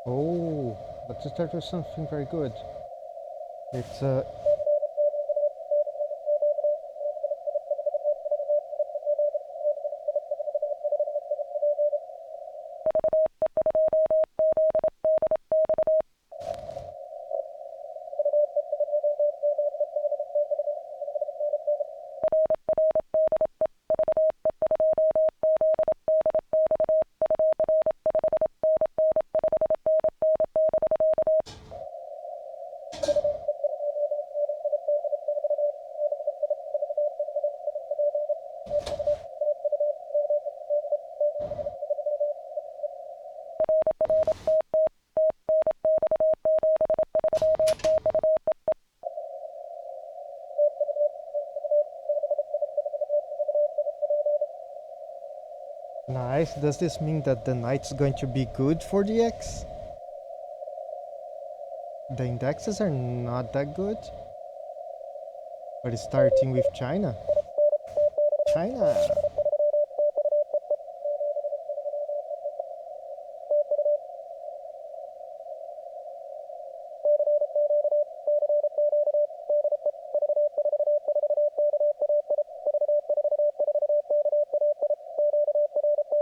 Oh, let's start with something very good. It's nice. Does this mean that the night's going to be good for the X? The indexes are not that good. But it's starting with China. China!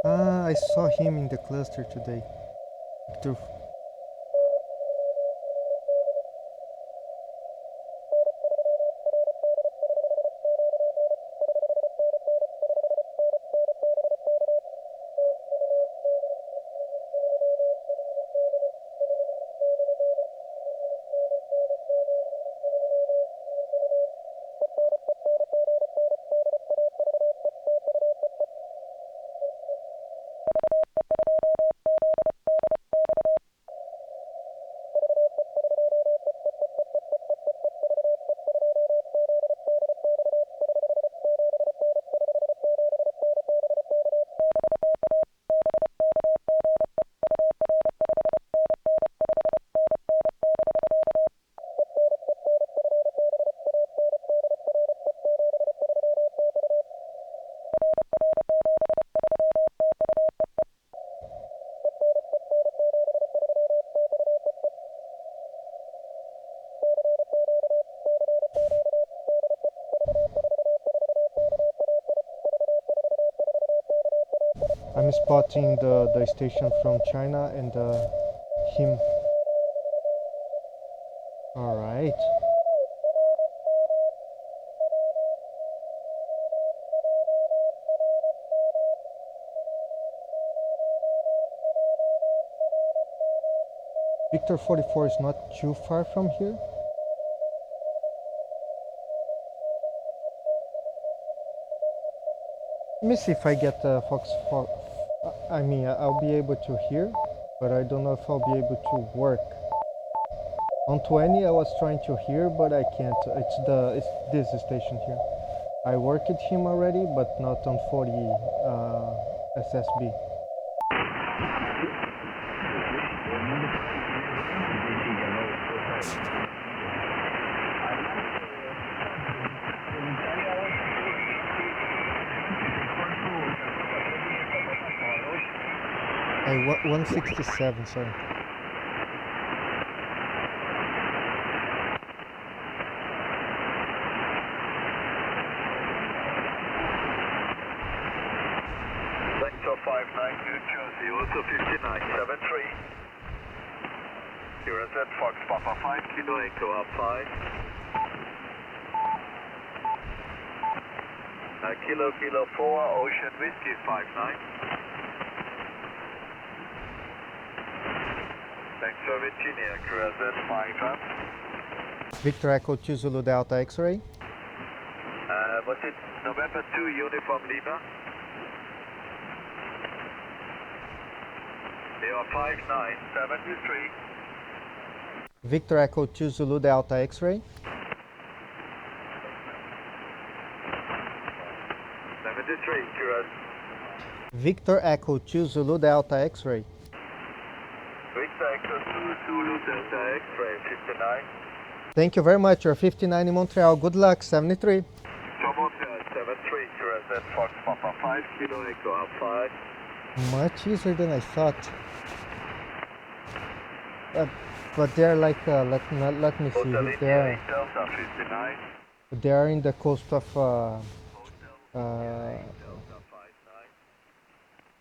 Ah, I saw him in the cluster today. Victor. I'm spotting the station from China and him. Alright. Victor 44 is not too far from here. Let me see if I get Fox. I mean, I'll be able to hear, but I don't know if I'll be able to work. On 20, I was trying to hear, but I can't. It's this station here. I worked him already, but not on 40 SSB. I 167, sorry. Vector 59, New Jersey, also 5973. Here is at Fox Papa 5, Kilo Echo up 5. Kilo 4, Ocean Whiskey 59. Thanks for Virginia, Cruiser 5 Victor Echo 2 Zulu Delta X-ray. Was it November 2, Uniform Lima? They are 5973. Victor Echo 2 Zulu Delta X-ray. 73, Cruiser. Victor Echo 2 Zulu Delta X-ray. Victor Echo 2 Zulu Delta X-ray 59. Thank you very much. You're 59 in Montreal. Good luck, 73. Montreal 73, Cruiser Fox Papa 5, Kilo Echo up 5. Much easier than I thought. But they're like let me see. Hotel India 8 Delta 59. They are in the coast of Hotel India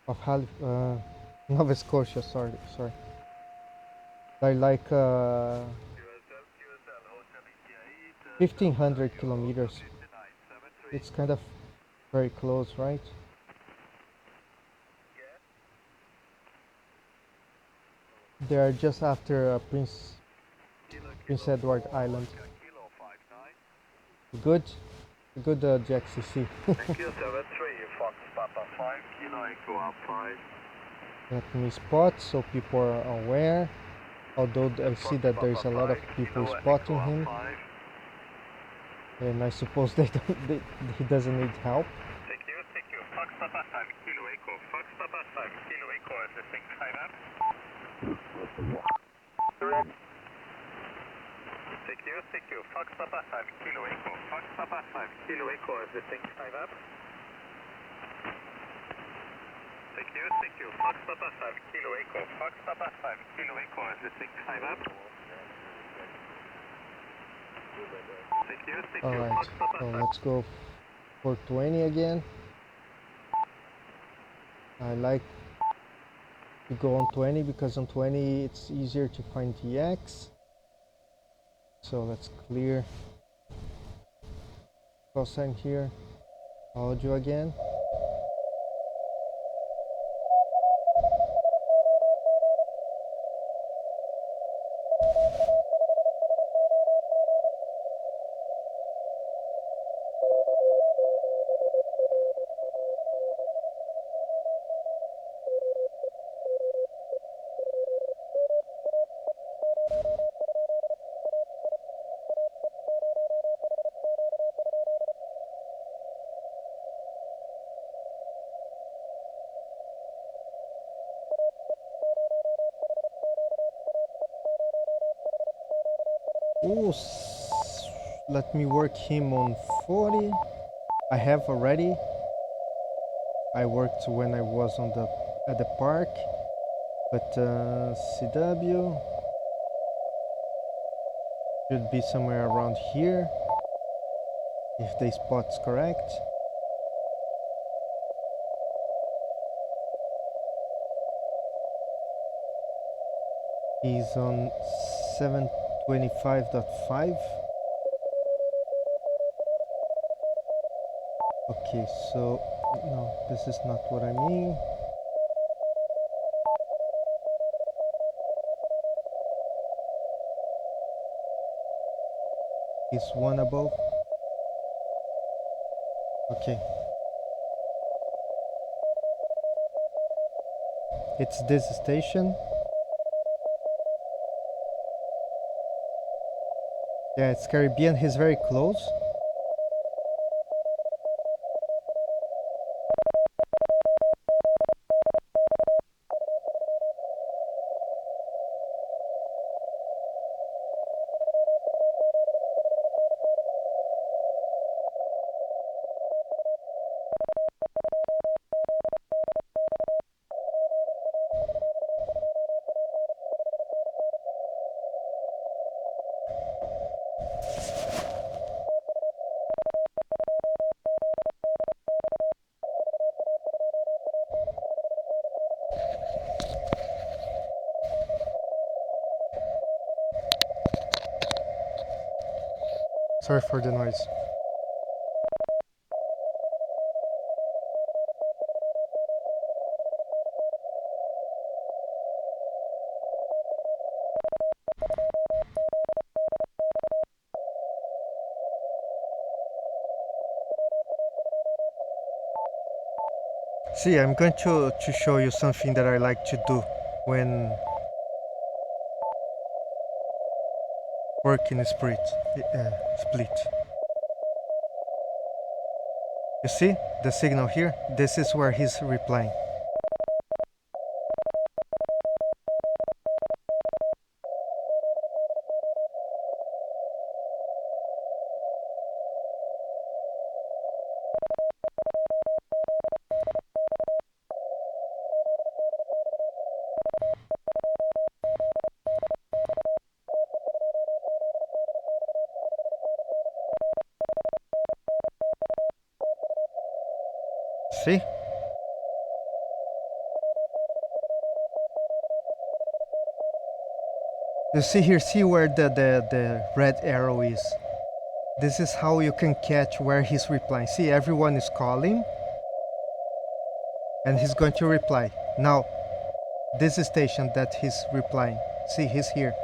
8 Delta 59. Nova Scotia. Sorry. They're like QSL Hotel India 8 1,500 Delta kilometers. 59 73. It's kind of very close, right? They are just after Prince Edward Island. Kilo 59. Good GXCC. Thank you 73 Fox Papa 5 Kilo Echo up 5. Let me spot so people are aware. Although I see that there's a lot of people spotting him, and I suppose he doesn't need help. Thank you. Fox Papa 5 Kilo Echo. Fox Papa 5 Kilo Echo as the thing time up. Correct. Thank you. Fox Papa 5 Kilo Echo. Fox Papa 5 Kilo Echo as the thing time up. Thank you. Fox Papa 5 Kilo Echo. Fox Papa 5 Kilo Echo as the thing time up. Thank you. Alright, so let's go for 20 again. I like to go on 20 because on 20 it's easier to find TX. So let's clear Callsign here. Audio again. Ooh, let me work him on 40. I have already. I worked when I was at the park, but CW should be somewhere around here if the spot's correct. He's on 725.5. Okay, so no, this is not what I mean. He's one above. Okay. It's this station. Yeah, it's Caribbean. He's very close. Sorry for the noise. See, I'm going to show you something that I like to do when working split. You see the signal here? This is where he's replying. See? You see here, see where the red arrow is. This is how you can catch where he's replying. See, everyone is calling and he's going to reply. Now, this is station that he's replying. See, he's here.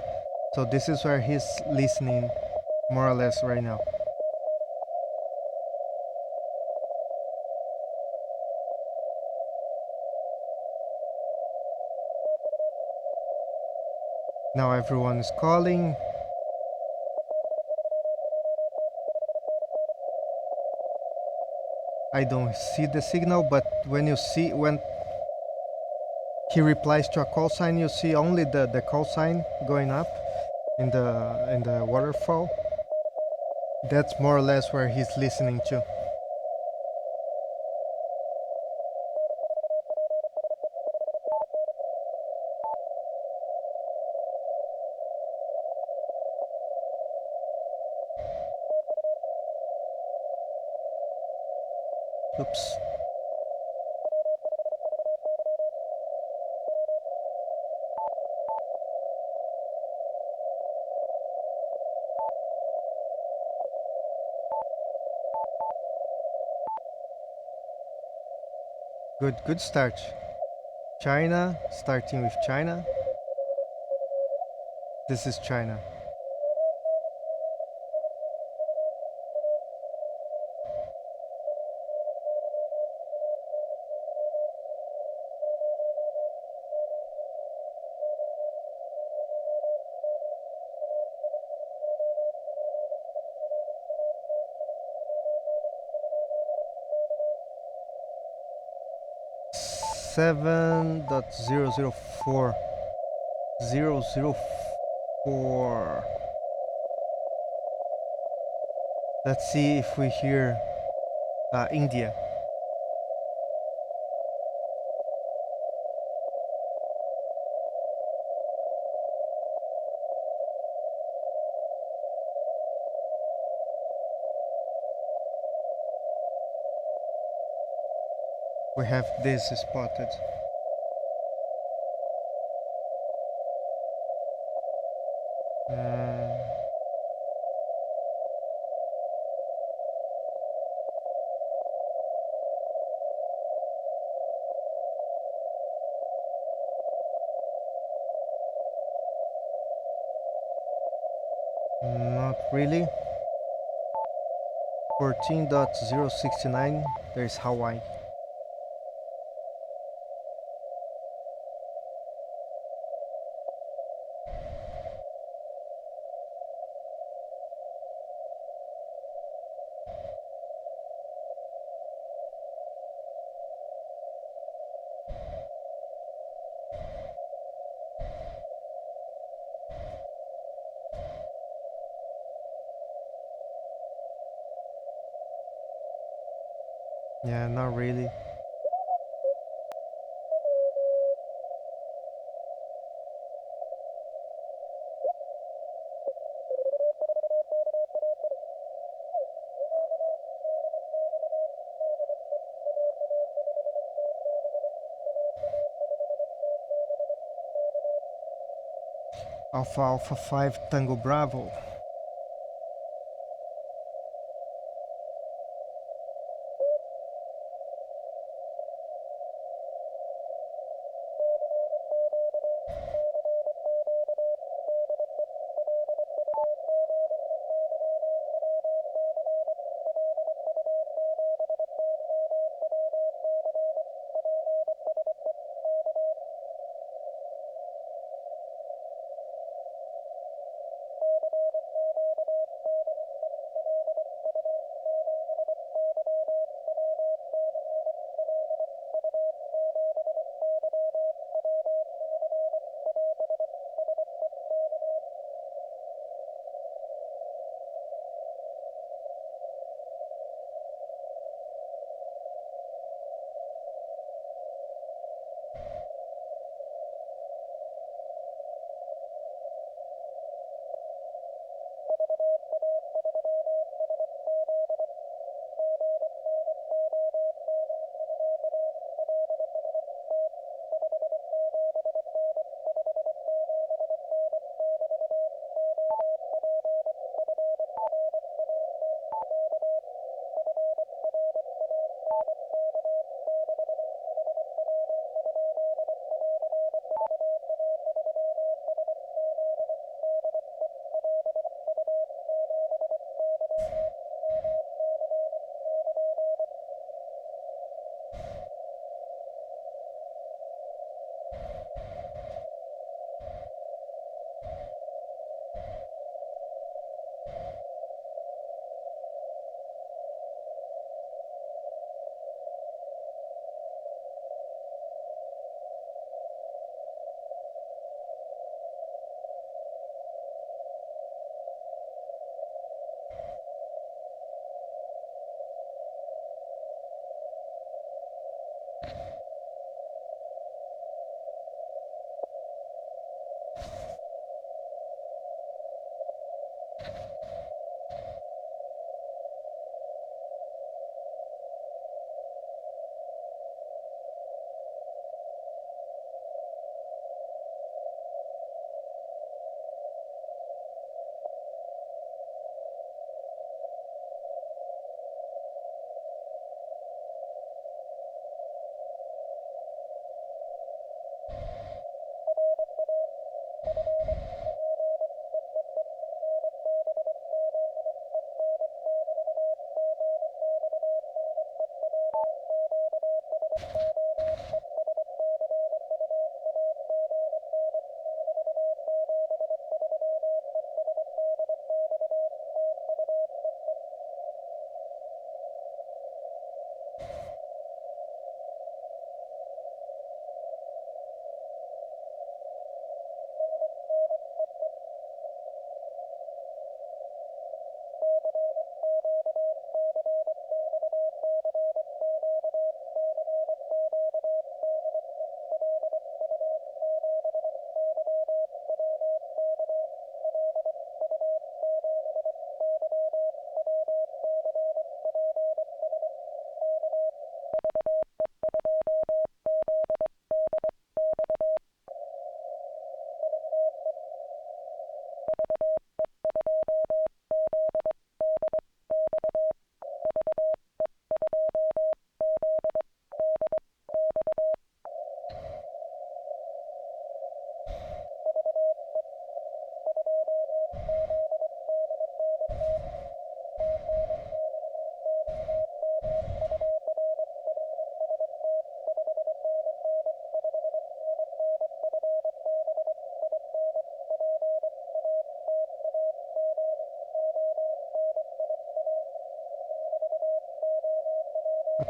So this is where he's listening more or less right now. Now everyone is calling. I don't see the signal, but when he replies to a call sign, you see only the call sign going up in the waterfall. That's more or less where he's listening to. Oops. Good start. China, starting with China. This is China. Seven dot 004. Let's see if we hear India. We have this spotted. Not really. 14.069, there's Hawaii. Yeah, not really. Alpha Alpha 5 Tango Bravo.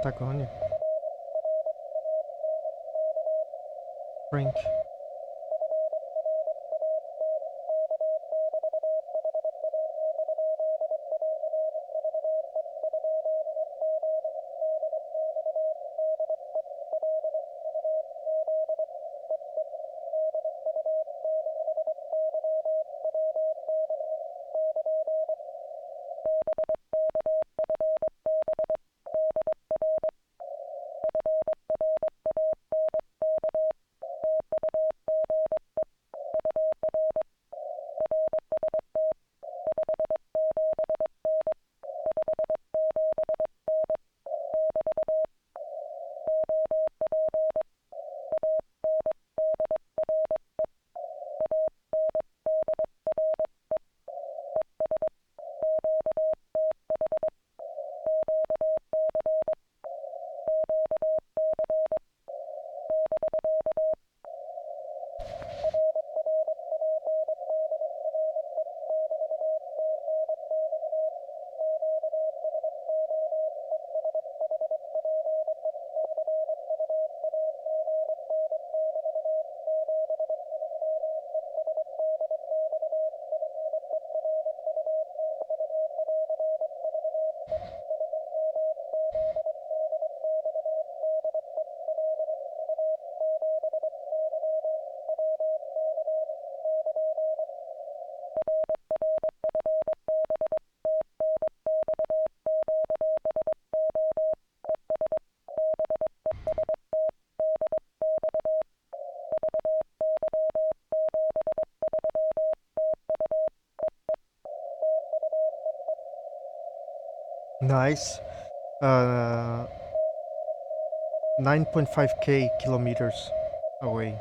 Patagonia. Frank. Nice. 9.5k kilometers away.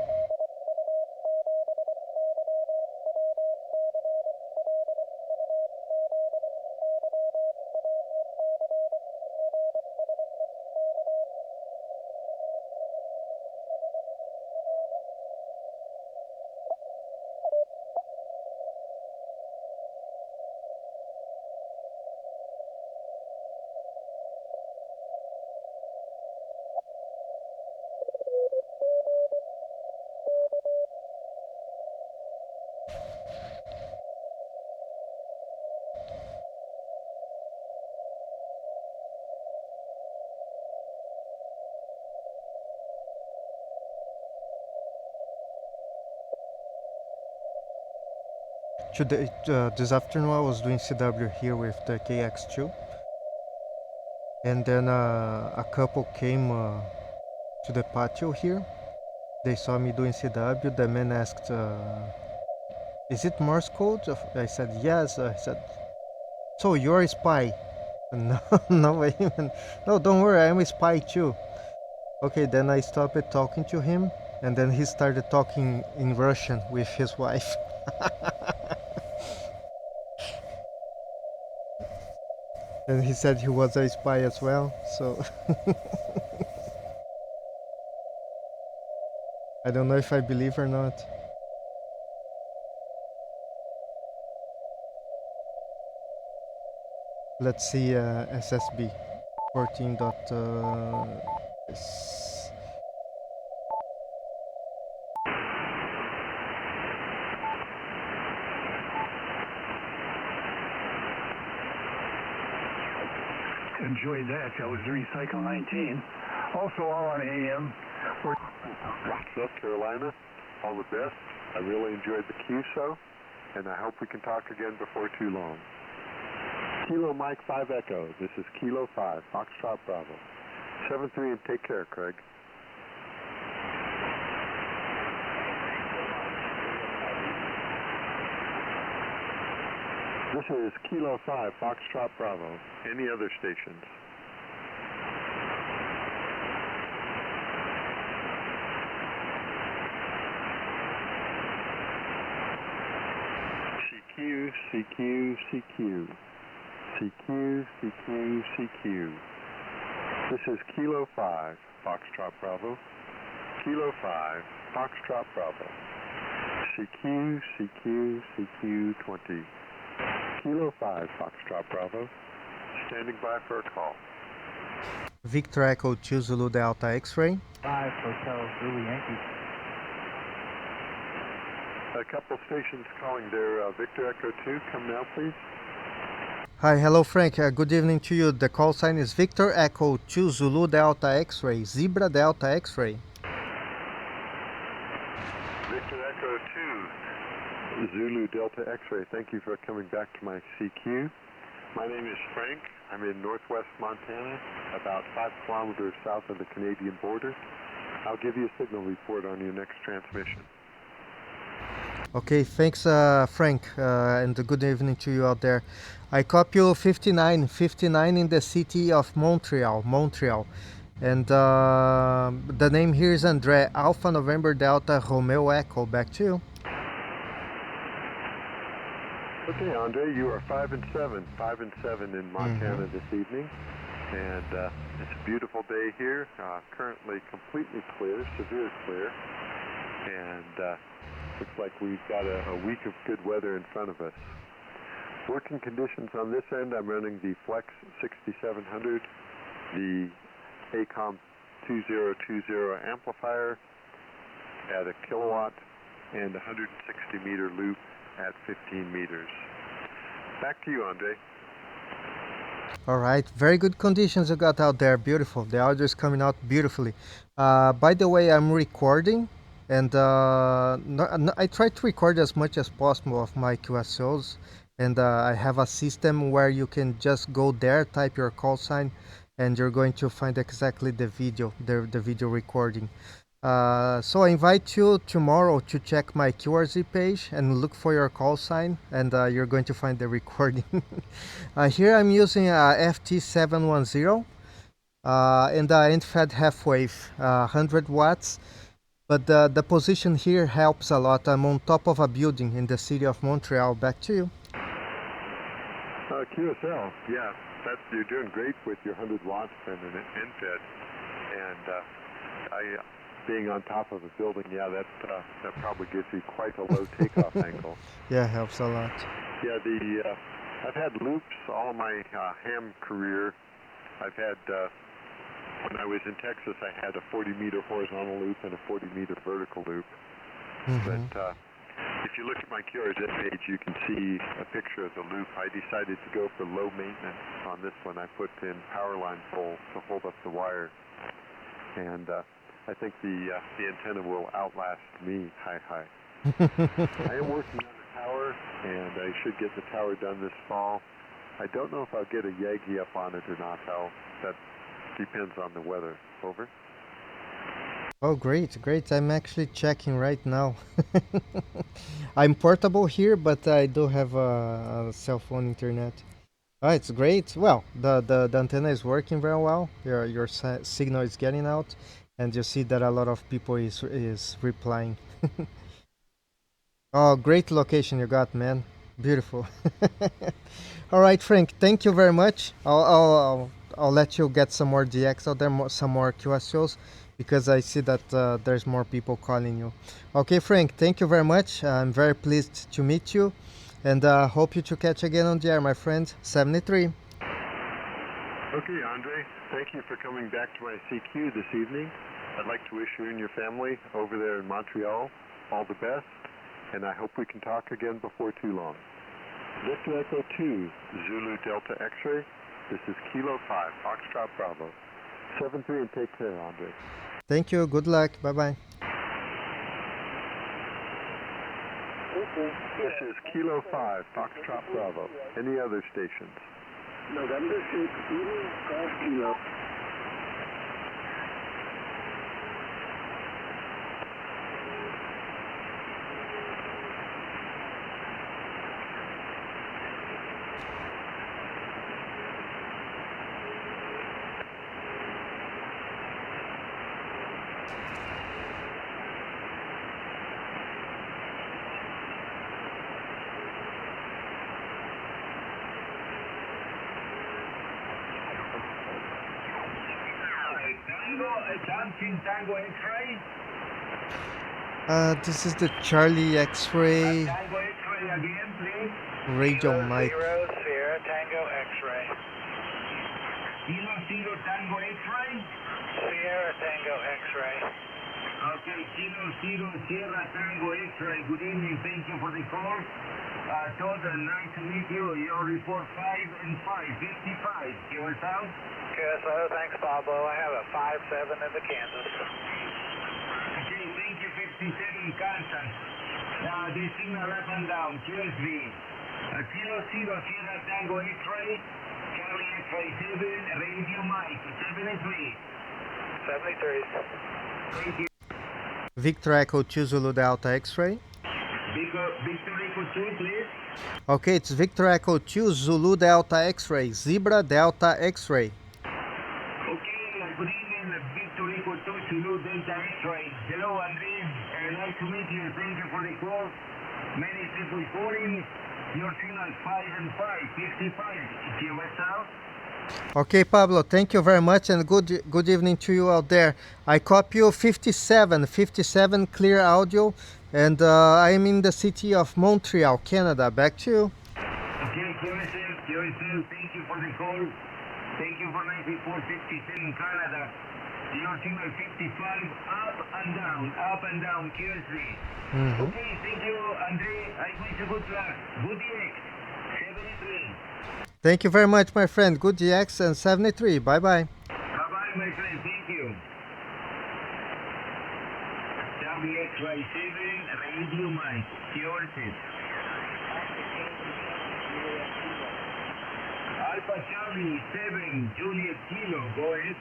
Today, this afternoon I was doing CW here with the KX2, and then a couple came to the patio here. They saw me doing CW. The man asked, "Is it Morse code?" I said, "Yes." I said, "So you're a spy?" No, no way. No, don't worry, I'm a spy too. Okay, then I stopped talking to him, and then he started talking in Russian with his wife. And he said he was a spy as well, so I don't know if I believe or not. Let's see SSB 14. Enjoyed that. That was during cycle 19. Also all on AM. South Carolina, all the best. I really enjoyed the QSO, and I hope we can talk again before too long. Kilo Mike 5 Echo. This is Kilo 5, Foxtrot Bravo. 7-3 and take care, Craig. This is Kilo 5, Foxtrot Bravo. Any other stations? CQ, CQ, CQ. CQ, CQ, CQ. This is Kilo 5, Foxtrot Bravo. Kilo 5, Foxtrot Bravo. CQ, CQ, CQ 20. Kilo 5, Foxtrot Bravo. Standing by for a call. Victor Echo 2 Zulu Delta X-ray. 5 Hotel Zulu Yankee. A couple stations calling there. Victor Echo 2, come now, please. Hi, hello Frank. Good evening to you. The call sign is Victor Echo 2 Zulu Delta X-ray, Zebra Delta X-ray. Victor Echo 2, Zulu Delta X-ray. Thank you for coming back to my CQ. My name is Frank. I'm in northwest Montana, about 5 kilometers south of the Canadian border. I'll give you a signal report on your next transmission. Okay, thanks Frank, and good evening to you out there. I copy you 59 in the city of Montreal, and the name here is Andre, Alpha November Delta Romeo Echo. Back to you. Okay, Andre, you are 5 and 7 in Montana this evening, and it's a beautiful day here. Currently completely clear, severe clear, and looks like we've got a week of good weather in front of us. Working conditions on this end, I'm running the Flex 6700, the ACOM 2020 amplifier at a kilowatt, and 160 meter loop at 15 meters. Back to you, Andre. All right, very good conditions you got out there. Beautiful. The audio is coming out beautifully. By the way, I'm recording, and I try to record as much as possible of my QSOs, and I have a system where you can just go there, type your call sign, and you're going to find exactly the video, the video recording. So I invite you tomorrow to check my QRZ page and look for your call sign, and you're going to find the recording. Here I'm using a FT710 and end-fed half-wave, 100 watts. But the position here helps a lot. I'm on top of a building in the city of Montreal. Back to you. QSL, yeah, you're doing great with your 100 watts and an end-fed, and being on top of a building, yeah, that probably gives you quite a low takeoff angle. Yeah, helps a lot. Yeah, I've had loops all my ham career. I've had, when I was in Texas, I had a 40-meter horizontal loop and a 40-meter vertical loop. But if you look at my QRZ page, you can see a picture of the loop. I decided to go for low maintenance on this one. I put in power line poles to hold up the wire, and I think the antenna will outlast me. Hi. I am working on the tower, and I should get the tower done this fall. I don't know if I'll get a Yagi up on it or not, Hal. That depends on the weather. Over. Oh, great. I'm actually checking right now. I'm portable here, but I do have a cell phone internet. Oh, it's great. Well, the antenna is working very well. Your signal is getting out, and you see that a lot of people is replying. Oh, great location you got, man. Beautiful. All right, Frank. Thank you very much. I'll let you get some more DX out there, some more QSOs, because I see that there's more people calling you. Okay, Frank. Thank you very much. I'm very pleased to meet you, and hope you to catch again on the air, my friend. 73. Okay, Andre. Thank you for coming back to my CQ this evening. I'd like to wish you and your family over there in Montreal all the best, and I hope we can talk again before too long. Victor Echo 2, Zulu Delta X-ray. This is Kilo 5, Foxtrot Bravo. 7-3 and take care, Andre. Thank you. Good luck. Bye-bye. This is Kilo 5, Foxtrot Bravo. Any other stations? November 6, Golf Kilo. Tango X-ray. This is the Charlie X-ray Tango X-ray again, please. radio mic. Sierra Tango X-ray. Kilo Tango Zero Sierra Tango X-ray. Good evening. Thank you for the call. Total, nice to meet you. Your report 5 and 5, 55. QSO? QSO, thanks, Pablo. I have a 5-7 in the Kansas. Okay, thank you, 57 Kansas. The signal up and down. QSV. Kilo Zero Sierra Tango X-ray. Charlie X-ray 7. Radio Mike 73. 73. Thank you. Victor Echo 2 Zulu Delta X-ray. Victor Echo 2, please. Okay, it's Victor Echo 2 Zulu Delta X-ray. Zebra Delta X-ray. Okay, good evening, Victor Echo 2 Zulu Delta X-ray. Hello, Andre. Nice to meet you. Thank you for the call. Many people calling. Your signal 5 and 5, 55. QSL. Okay, Pablo, thank you very much and good evening to you out there. I copy you 57 clear audio, and I'm in the city of Montreal, Canada. Back to you. Okay, QSL, thank you for the call. Thank you for 9457 Canada. Your signal 55, up and down, QSV. Okay, thank you, Andre. I wish you good luck. Good DX, 73. Thank you very much, my friend. Good DX and 73. Bye-bye. Bye-bye, my friend. Thank you. Charlie X-ray 7, Radio Mike. Yours is. Alpha Charlie 7, Juliet Kilo. Go ahead.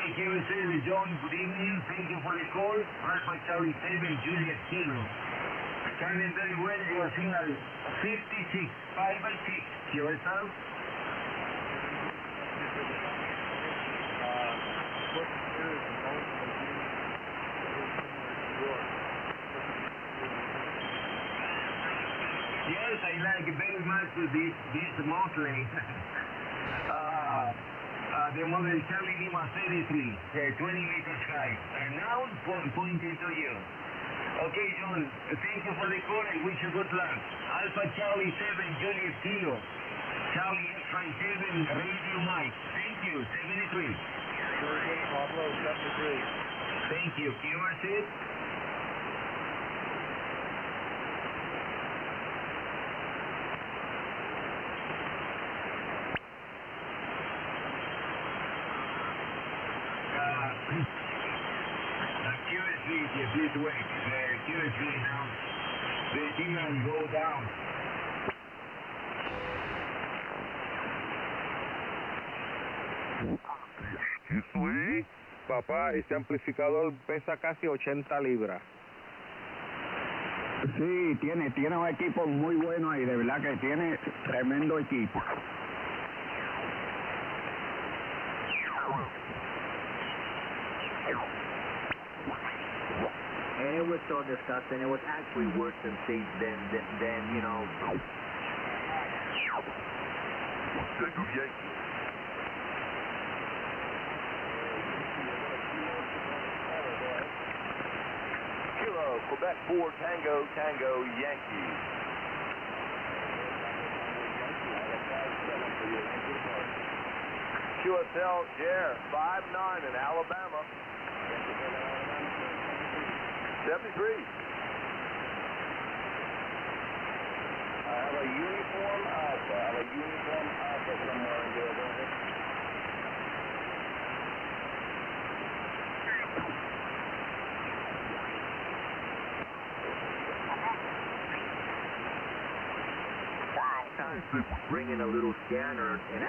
QSL, John, good evening. Thank you for the call. Alpha Charlie 7, Juliet Kilo. Standing very well, your signal 56, 5 by 6. QSL. Yes, I like very much this monthly. The model Charlie Lima 33, 20 meters high. And now pointing to you. Okay, John, thank you for the call. I wish you good luck. Alpha Charlie 7, Juliet Kilo. Charlie X-ray 7, Radio Mike. Thank you, 73. Pablo, 73. Thank you. QRC. QSV, please wait. QSV now. The signal go down. Sí, papá, ese amplificador pesa casi 80 libras. Sí, tiene un equipo muy bueno ahí, de verdad que tiene tremendo equipo. And it was so disgusting. It was actually worse than you know. Kilo, Quebec 4, Tango, Yankee. QSL, Jer, 5-9 in Alabama. 73. I have a uniform alpha somewhere in there. Bring in a little scanner and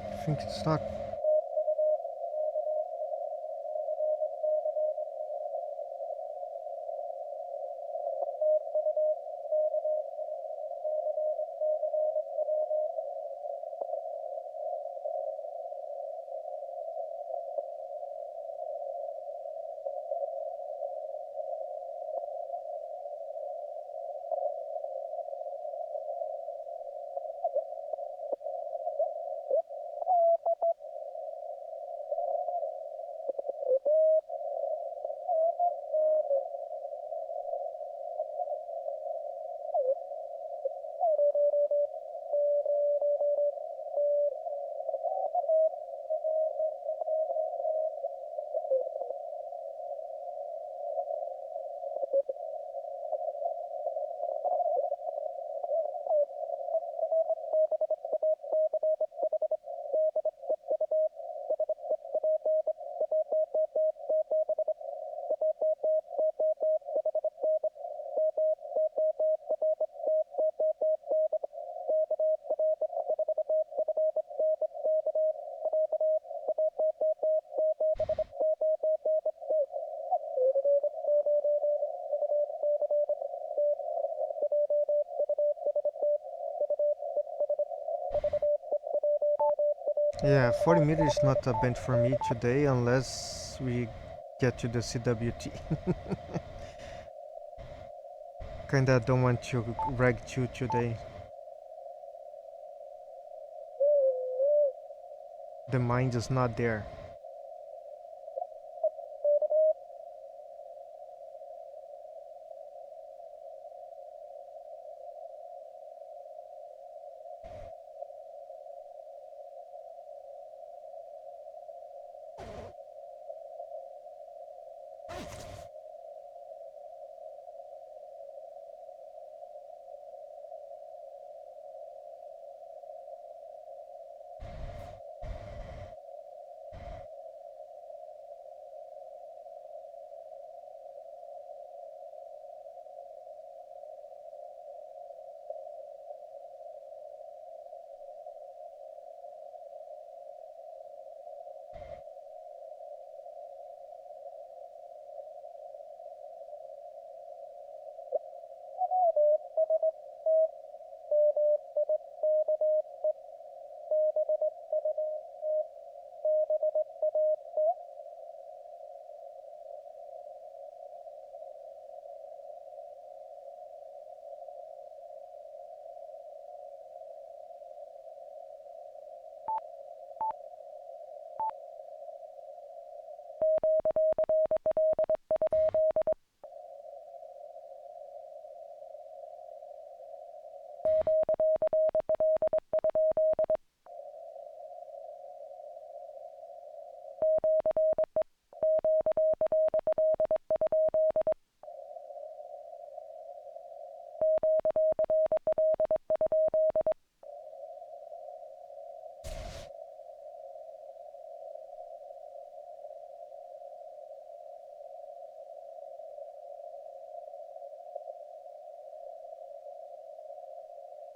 I think it's not. Yeah, 40 meters is not a bench for me today unless we get to the CWT. Kinda don't want to rag 2 today. The mind is not there.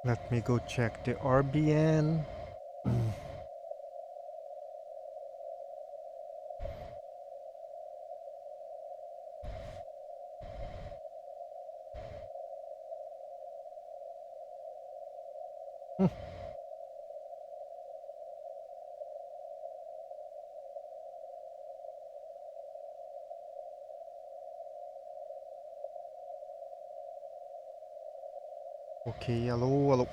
Let me go check the RBN. Okay, hello, hello.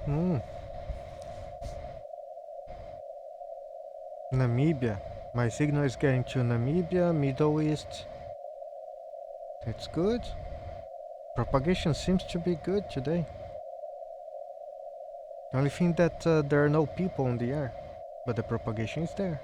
Hmm. Namibia. My signal is getting to Namibia, Middle East. It's good. Propagation seems to be good today. The only thing that there are no people in the air, but the propagation is there.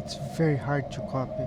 It's very hard to copy.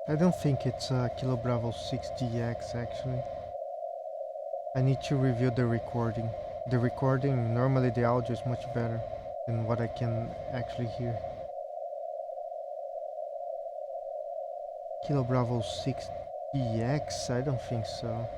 I don't think it's Kilo Bravo 6DX actually. I need to review the recording. The recording, normally the audio is much better than what I can actually hear. Kilo Bravo 6DX? I don't think so.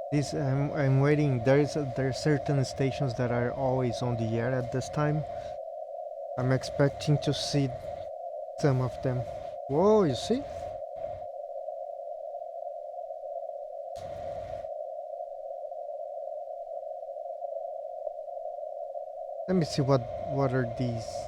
This I'm waiting. There are certain stations that are always on the air at this time. I'm expecting to see some of them. Whoa, you see? Let me see what are these.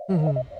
Mhm.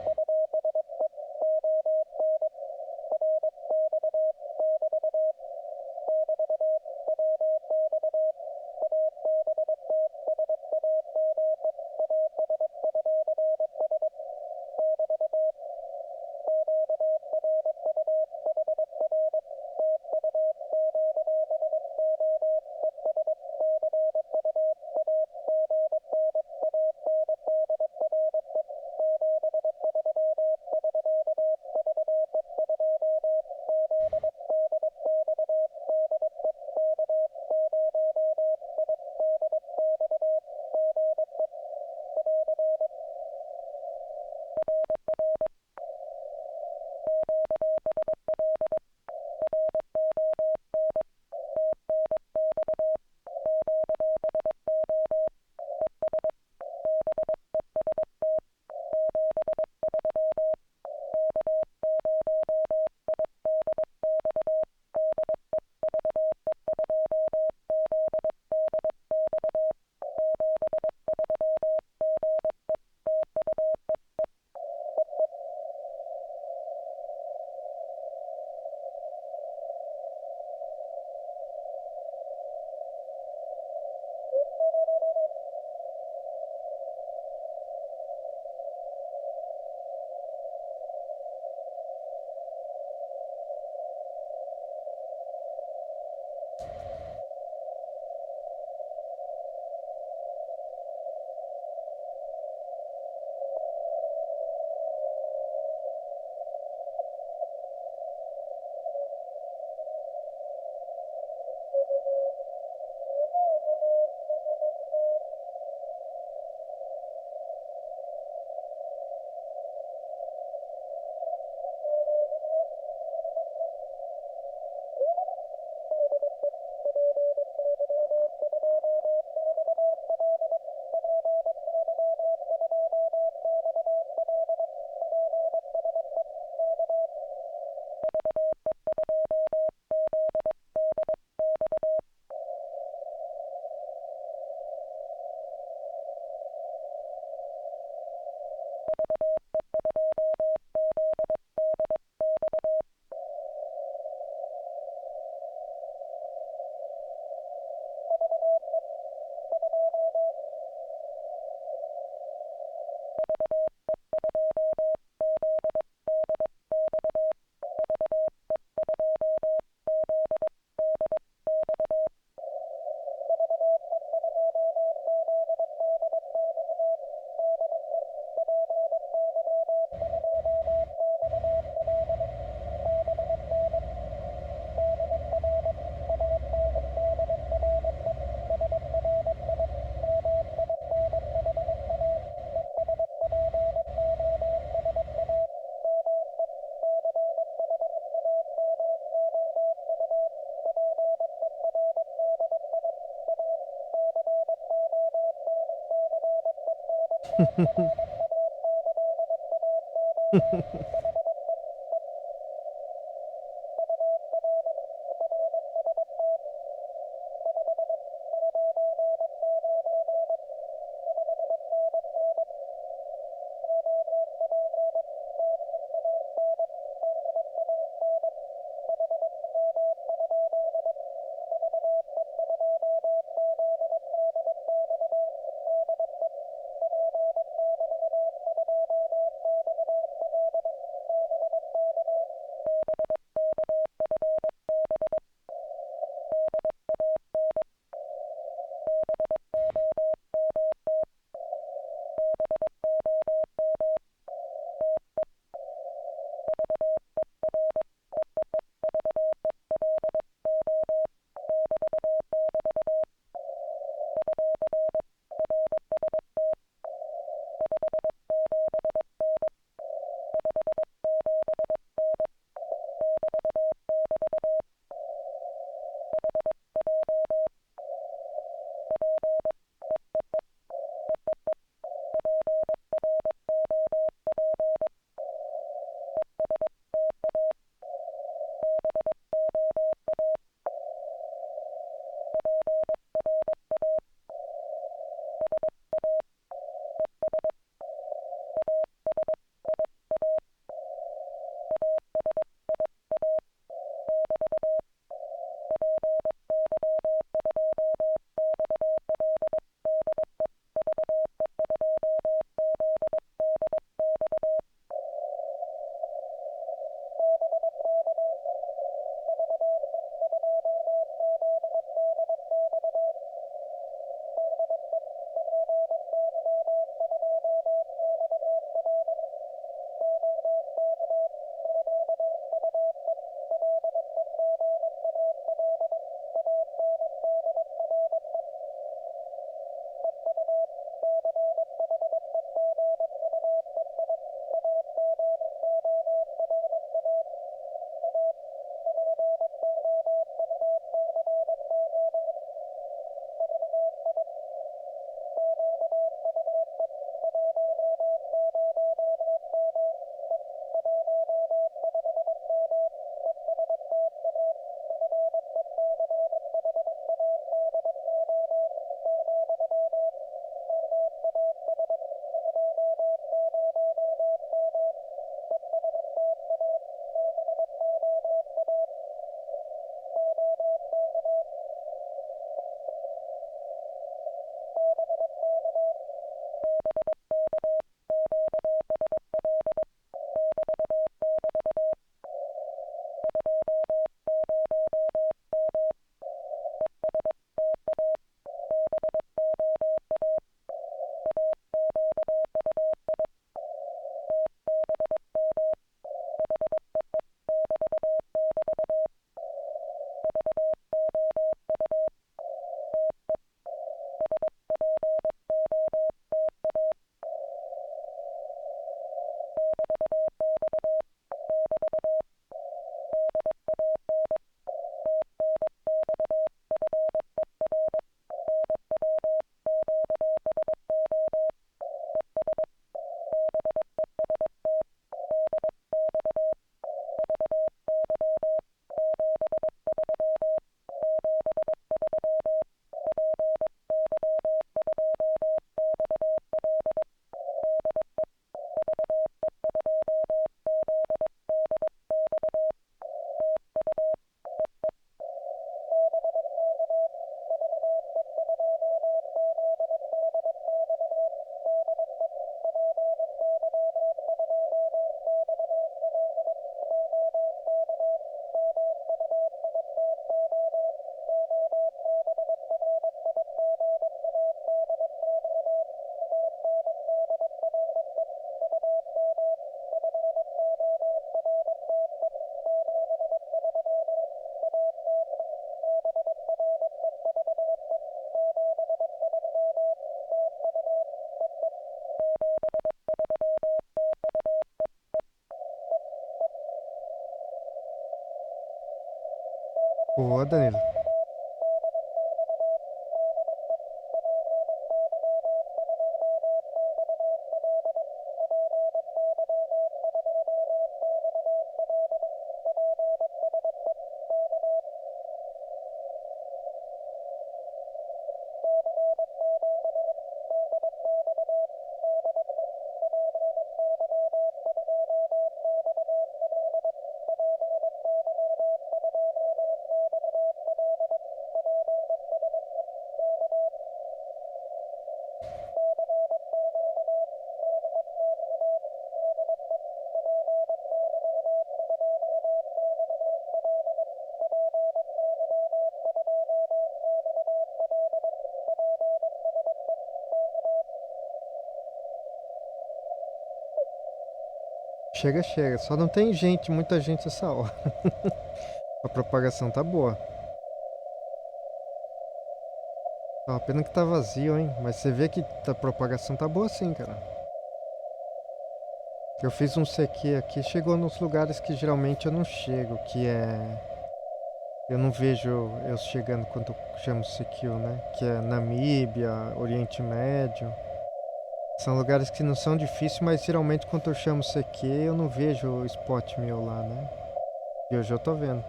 Boa, Danilo. Chega, chega. Só não tem gente, muita gente essa hora. A propagação tá boa. Ó, pena que tá vazio, hein? Mas você vê que a propagação tá boa sim, cara. Eu fiz um CQ aqui, chegou nos lugares que geralmente eu não chego, que é... Eu não vejo eu chegando quando eu chamo CQ, né? Que é Namíbia, Oriente Médio. São lugares que não são difíceis, mas geralmente quando eu chamo CQ eu não vejo o spot meu lá, né? E hoje eu tô vendo.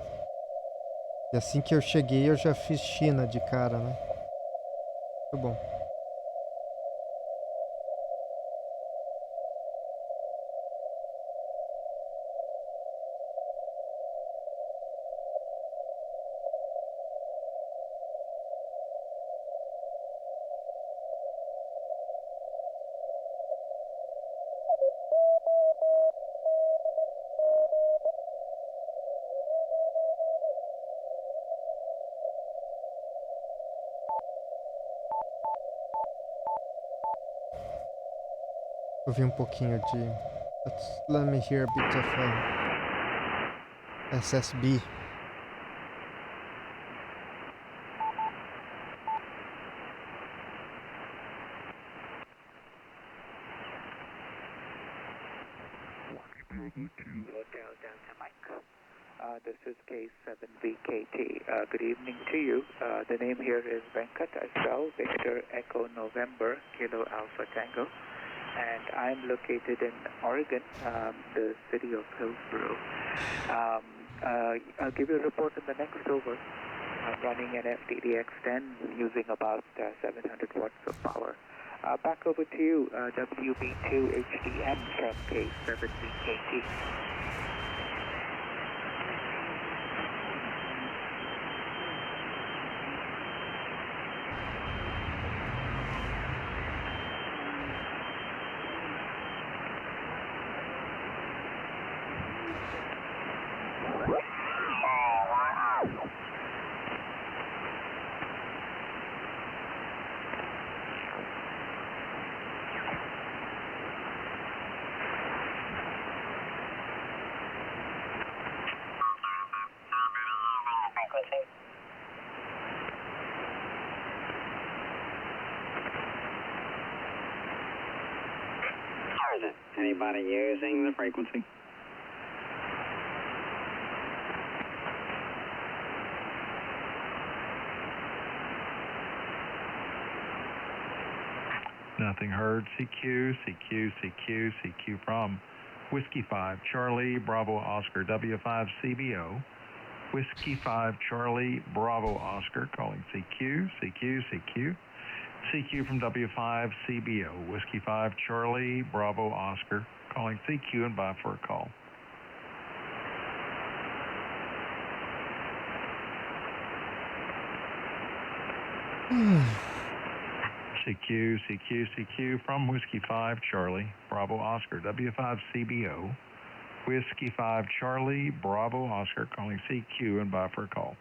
E assim que eu cheguei eu já fiz China de cara, né? Tá bom. Ouvi um pouquinho de... Let me hear a bit of SSB. Hotel Delta Mike. This is K7VKT. Good evening to you. The name here is Venkat. I spell Victor Echo November Kilo Alpha Tango. And I'm located in Oregon, the city of Hillsborough. I'll give you a report in the next over. I'm running an FTDX10 using about 700 watts of power. Back over to you, WB2HDM from K7VKT. Anybody using the frequency? Nothing heard. CQ, CQ, CQ, CQ from Whiskey 5, Charlie, Bravo, Oscar, W5, CBO. Whiskey 5, Charlie, Bravo, Oscar, calling CQ, CQ, CQ. CQ from W5, CBO. Whiskey 5, Charlie, Bravo, Oscar, calling CQ and by for a call. CQ, CQ, CQ from Whiskey 5, Charlie, Bravo, Oscar, W5, CBO. Whiskey 5, Charlie, Bravo, Oscar, calling CQ and by for a call.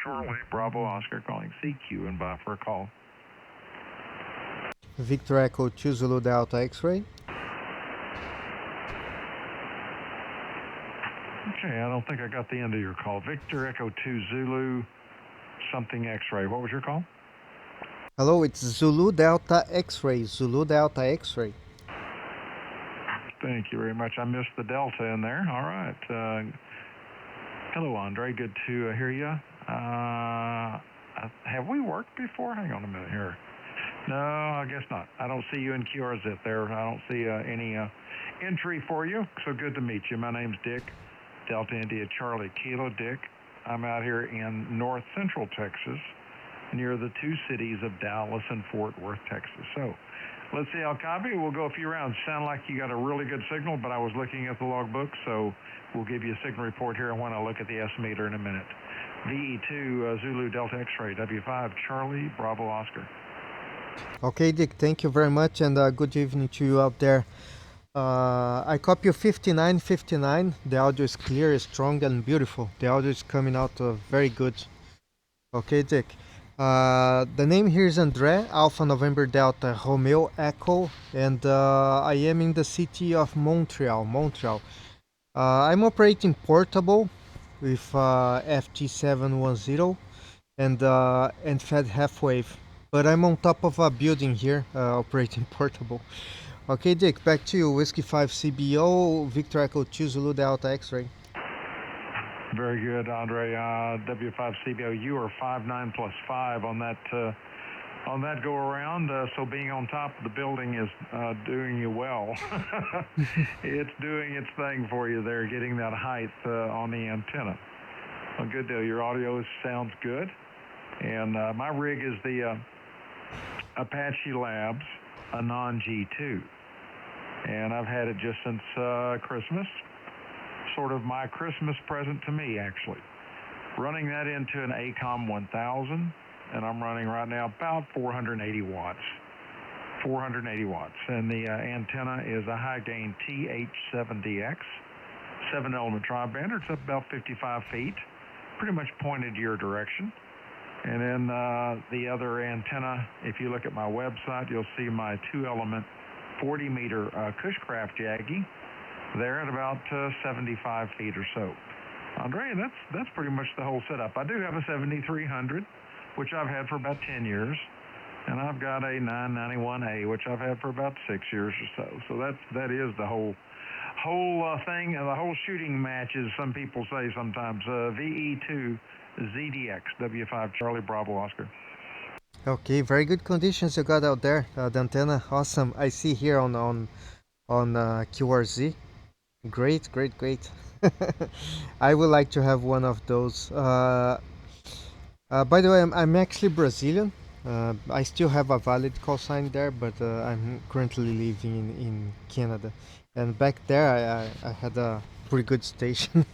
Charlie, Bravo, Oscar, calling CQ and by for a call. Victor Echo 2 Zulu Delta X-Ray. Okay, I don't think I got the end of your call. Victor Echo 2 Zulu something X-ray. What was your call? Hello, it's Zulu Delta X-ray. Zulu Delta X-ray. Thank you very much. I missed the Delta in there. All right. Hello, Andre. Good to hear you. Have we worked before? Hang on a minute here. No, I guess not. I don't see you in QRZ there. I don't see any entry for you. So good to meet you. My name's Dick, Delta India Charlie Kilo Dick. I'm out here in north central Texas, near the two cities of Dallas and Fort Worth, Texas. So let's see how copy. We'll go a few rounds. Sound like you got a really good signal, but I was looking at the logbook, so we'll give you a signal report here when I look at the S-meter in a minute. VE2 Zulu Delta X-ray, W5 Charlie Bravo Oscar. Okay, Dick, thank you very much, and good evening to you out there. I copy you 5959. The audio is clear, strong, and beautiful. The audio is coming out very good. Okay, Dick. The name here is Andre, Alpha November Delta Romeo Echo, and I am in the city of Montreal. I'm operating portable with FT710 and fed half wave, but I'm on top of a building here, operating portable. Okay, Dick, back to you. Whiskey 5 CBO, Victor Echo 2 Zulu Delta X-ray. Very good, Andre. W5 CBO, you are 5'9" plus 5 on that go around. So being on top of the building is doing you well. It's doing its thing for you there, getting that height on the antenna. Well, good deal. Your audio sounds good. And my rig is the Apache Labs Anon G2. And I've had it just since Christmas. Sort of my Christmas present to me, actually. Running that into an ACOM 1000, and I'm running right now about 480 watts. 480 watts. And the antenna is a high-gain TH7DX, 7-element tri-bander. It's up about 55 feet, pretty much pointed your direction. And then the other antenna, if you look at my website, you'll see my 2-element 40-meter Cushcraft Yagi. There at about 75 feet or so. Andre, that's pretty much the whole setup. I do have a 7300, which I've had for about 10 years, and I've got a 991A, which I've had for about 6 years or so. So that is the whole thing, the whole shooting match, as some people say sometimes. VE2 ZDX, W5 Charlie Bravo Oscar. Okay, very good conditions you got out there. The antenna, awesome. I see here on QRZ. Great. I would like to have one of those. By the way, I'm actually Brazilian. I still have a valid callsign there, but I'm currently living in Canada. And back there, I had a pretty good station.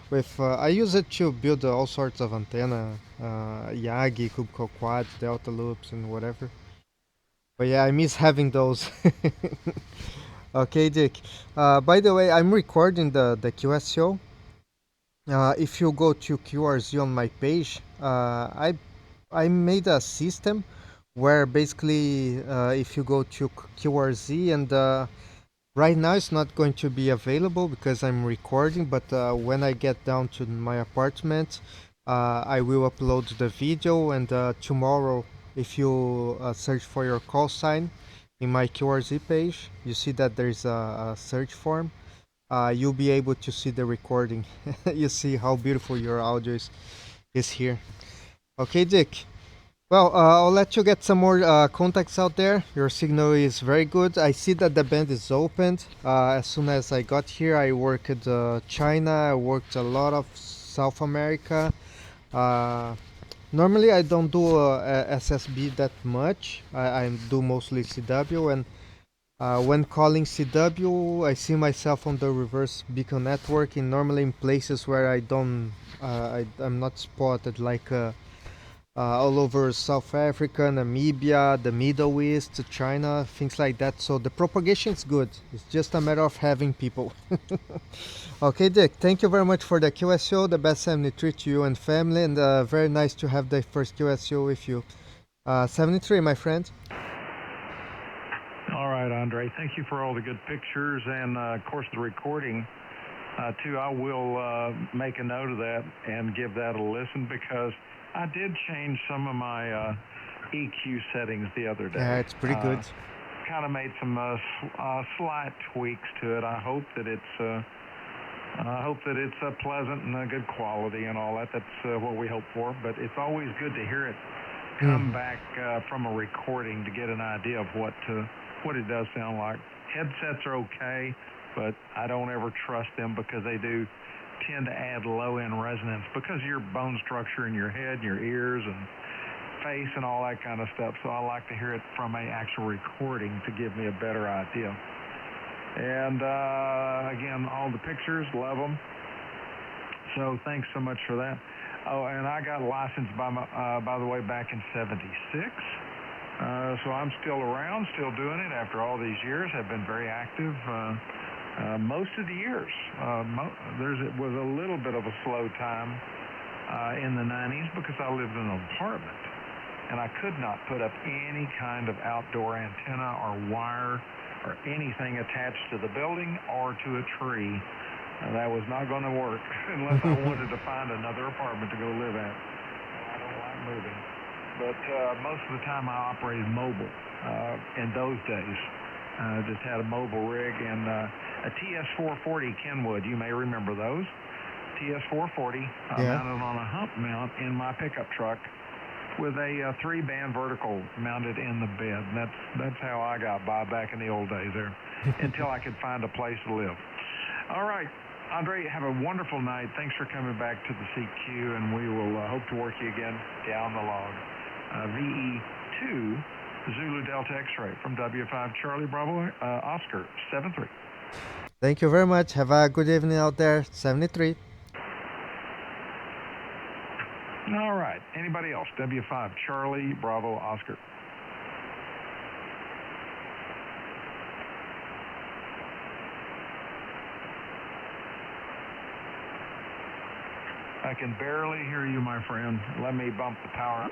With I use it to build all sorts of antenna, Yagi, cubical quads, delta loops, and whatever. But yeah, I miss having those. Okay, Dick. By the way, I'm recording the QSO. If you go to QRZ on my page, I made a system where basically if you go to QRZ and right now it's not going to be available because I'm recording, but when I get down to my apartment, I will upload the video, and tomorrow if you search for your call sign in my QRZ page, you see that there's a search form. You'll be able to see the recording. You see how beautiful your audio is here. Okay, Dick. Well, I'll let you get some more contacts out there. Your signal is very good. I see that the band is opened. As soon as I got here, I worked China. I worked a lot of South America. Normally, I don't do SSB that much. I do mostly CW, and when calling CW, I see myself on the reverse beacon networking, normally in places where I'm not spotted, like all over South Africa, Namibia, the Middle East, China, things like that. So the propagation is good. It's just a matter of having people. Okay, Dick, thank you very much for the QSO. The best 73 to you and family, and very nice to have the first QSO with you. 73, my friend. All right, Andre. Thank you for all the good pictures and, of course, the recording too, I will make a note of that and give that a listen because I did change some of my EQ settings the other day. Yeah, it's pretty good. Kind of made some slight tweaks to it. I hope that it's pleasant and a good quality and all that. That's what we hope for. But it's always good to hear it come back from a recording to get an idea of what it does sound like. Headsets are okay, but I don't ever trust them because they do tend to add low-end resonance because of your bone structure in your head, and your ears, and face, and all that kind of stuff. So I like to hear it from an actual recording to give me a better idea. And again, all the pictures, love them. So thanks so much for that. Oh, and I got licensed by the way back in '76. So I'm still around, still doing it after all these years. Have been very active most of the years. It was a little bit of a slow time in the 90s because I lived in an apartment and I could not put up any kind of outdoor antenna or wire or anything attached to the building or to a tree. That was not going to work unless I wanted to find another apartment to go live at. I don't like moving. But most of the time I operated mobile in those days. Just had a mobile rig and a TS440 Kenwood. You may remember those. TS440 mounted on a hump mount in my pickup truck with a 3-band vertical mounted in the bed. And that's how I got by back in the old days there until I could find a place to live. All right. Andre, have a wonderful night. Thanks for coming back to the CQ, and we will hope to work you again down the log. VE2 Zulu Delta X-ray from W5 Charlie Bravo Oscar 73. Thank you very much. Have a good evening out there. 73. All right. Anybody else? W5 Charlie Bravo Oscar. I can barely hear you, my friend. Let me bump the power up.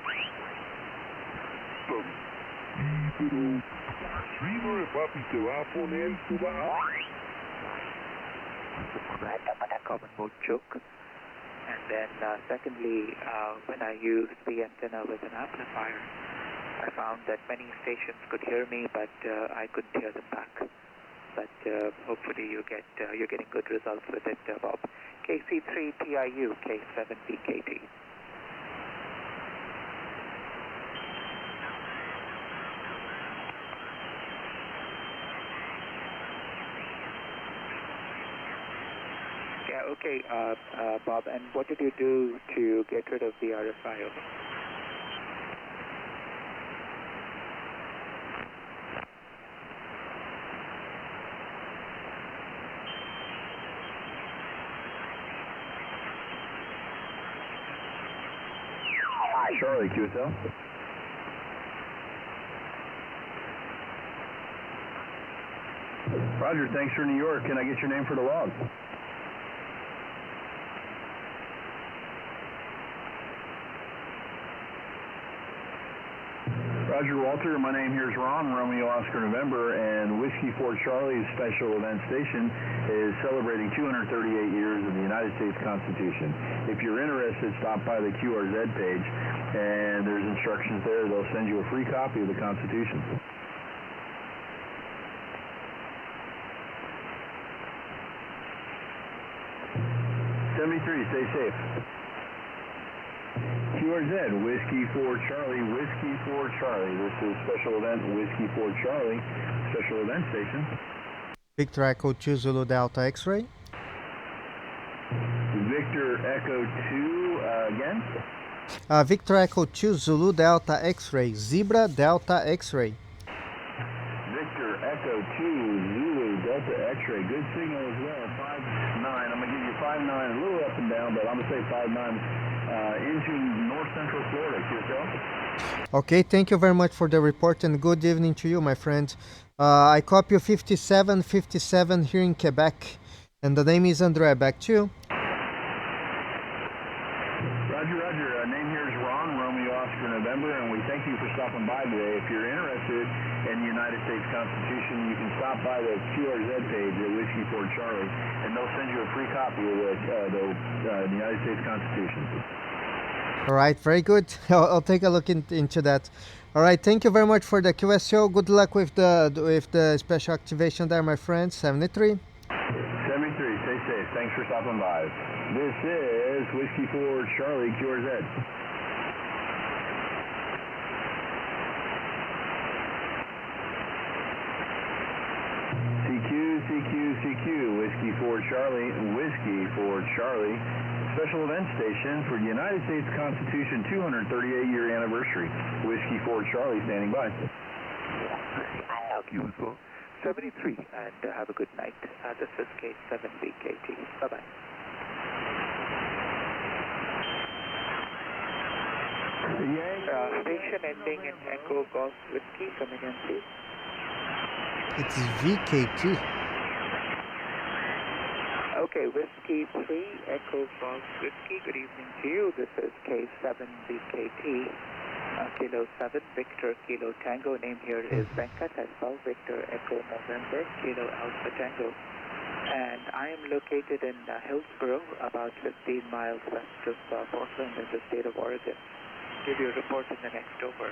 Common mode choke. And then secondly, when I used the antenna with an amplifier, I found that many stations could hear me, but I couldn't hear them back. But hopefully you're getting good results with it, Bob. KC3 TIU, K7 BKT. Yeah, okay, Bob, and what did you do to get rid of the RFIO? Charlie, QSL. Roger, thanks for New York. Can I get your name for the log? Roger, Walter. My name here is Ron, Romeo Oscar November, and Whiskey 4 Charlie's special event station is celebrating 238 years of the United States Constitution. If you're interested, stop by the QRZ page, and there's instructions there. They'll send you a free copy of the Constitution. Stay safe. QRZ, Whiskey 4 Charlie, Whiskey 4 Charlie. This is special event Whiskey 4 Charlie, special event station. Victor Echo 2 Zulu Delta X-ray. Victor Echo 2 again. Victor Echo 2 Zulu Delta X-ray, Zebra Delta X-ray. Victor Echo 2 Zulu Delta X-ray. Good signal as well. 5-9. I'm gonna give you 5-9, a little up and down, but I'm gonna say 5-9. Into North Central Florida, QSL. Okay, thank you very much for the report and good evening to you, my friend. I copy 5757 here in Quebec, and the name is Andre. Back to you. Roger. Name here is Ron, Romeo Oscar November, and we thank thank you for stopping by today. If you're interested in the United States Constitution, you can stop by the QRZ page at Whiskey Fort Charlie, and they'll send you a free copy of the United States Constitution. All right, very good. I'll take a look into that. All right, thank you very much for the QSO. Good luck with the special activation there, my friend. 73. 73, stay safe. Thanks for stopping by. This is Whiskey Fort Charlie, QRZ. CQ, Whiskey Fort Charlie, Whiskey Fort Charlie. Special event station for the United States Constitution 238-year anniversary. Whiskey Fort Charlie standing by. QSO 73, and have a good night. This is K7BKT. Bye-bye. Station ending in Echo Golf Whiskey. Come again, please. It's VKT. Okay, Whiskey 3, Echo Golf Whiskey. Good evening to you. This is K7BKT. Kilo 7, Victor, Kilo Tango. Name here is Venkat. I spell Victor, Echo November, Kilo Alpha Tango. And I am located in Hillsboro, about 15 miles west of Portland in the state of Oregon. Give you a report in the next over.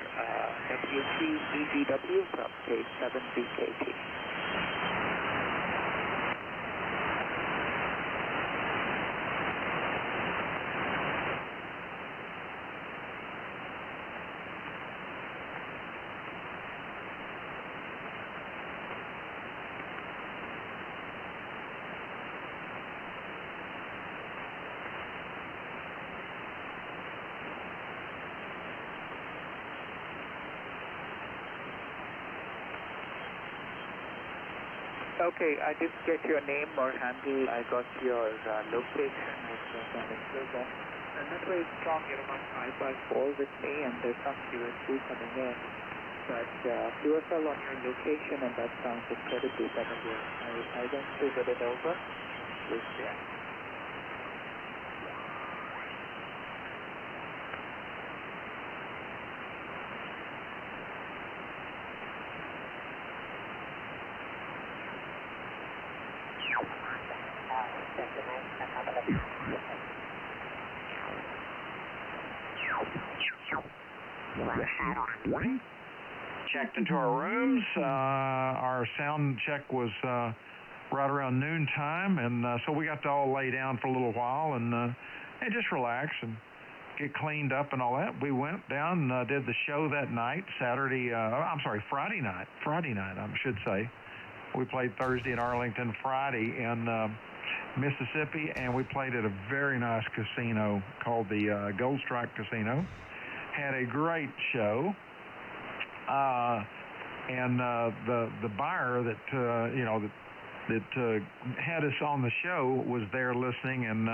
WTEGW from K7BKT. Okay, I didn't get your name or handle. I got your location and not very strong. You're on 5x4 with me, and there's some QSC coming in. But QSL on your location, and that sounds incredibly familiar. I went to Villanova with Jack. Checked into our rooms. Our sound check was right around noon time, and so we got to all lay down for a little while and just relax and get cleaned up and all that. We went down and did the show that night, Friday night, I should say. We played Thursday in Arlington, Friday in Mississippi, and we played at a very nice casino called the Gold Strike Casino. Had a great show. And the buyer that had us on the show was there listening, and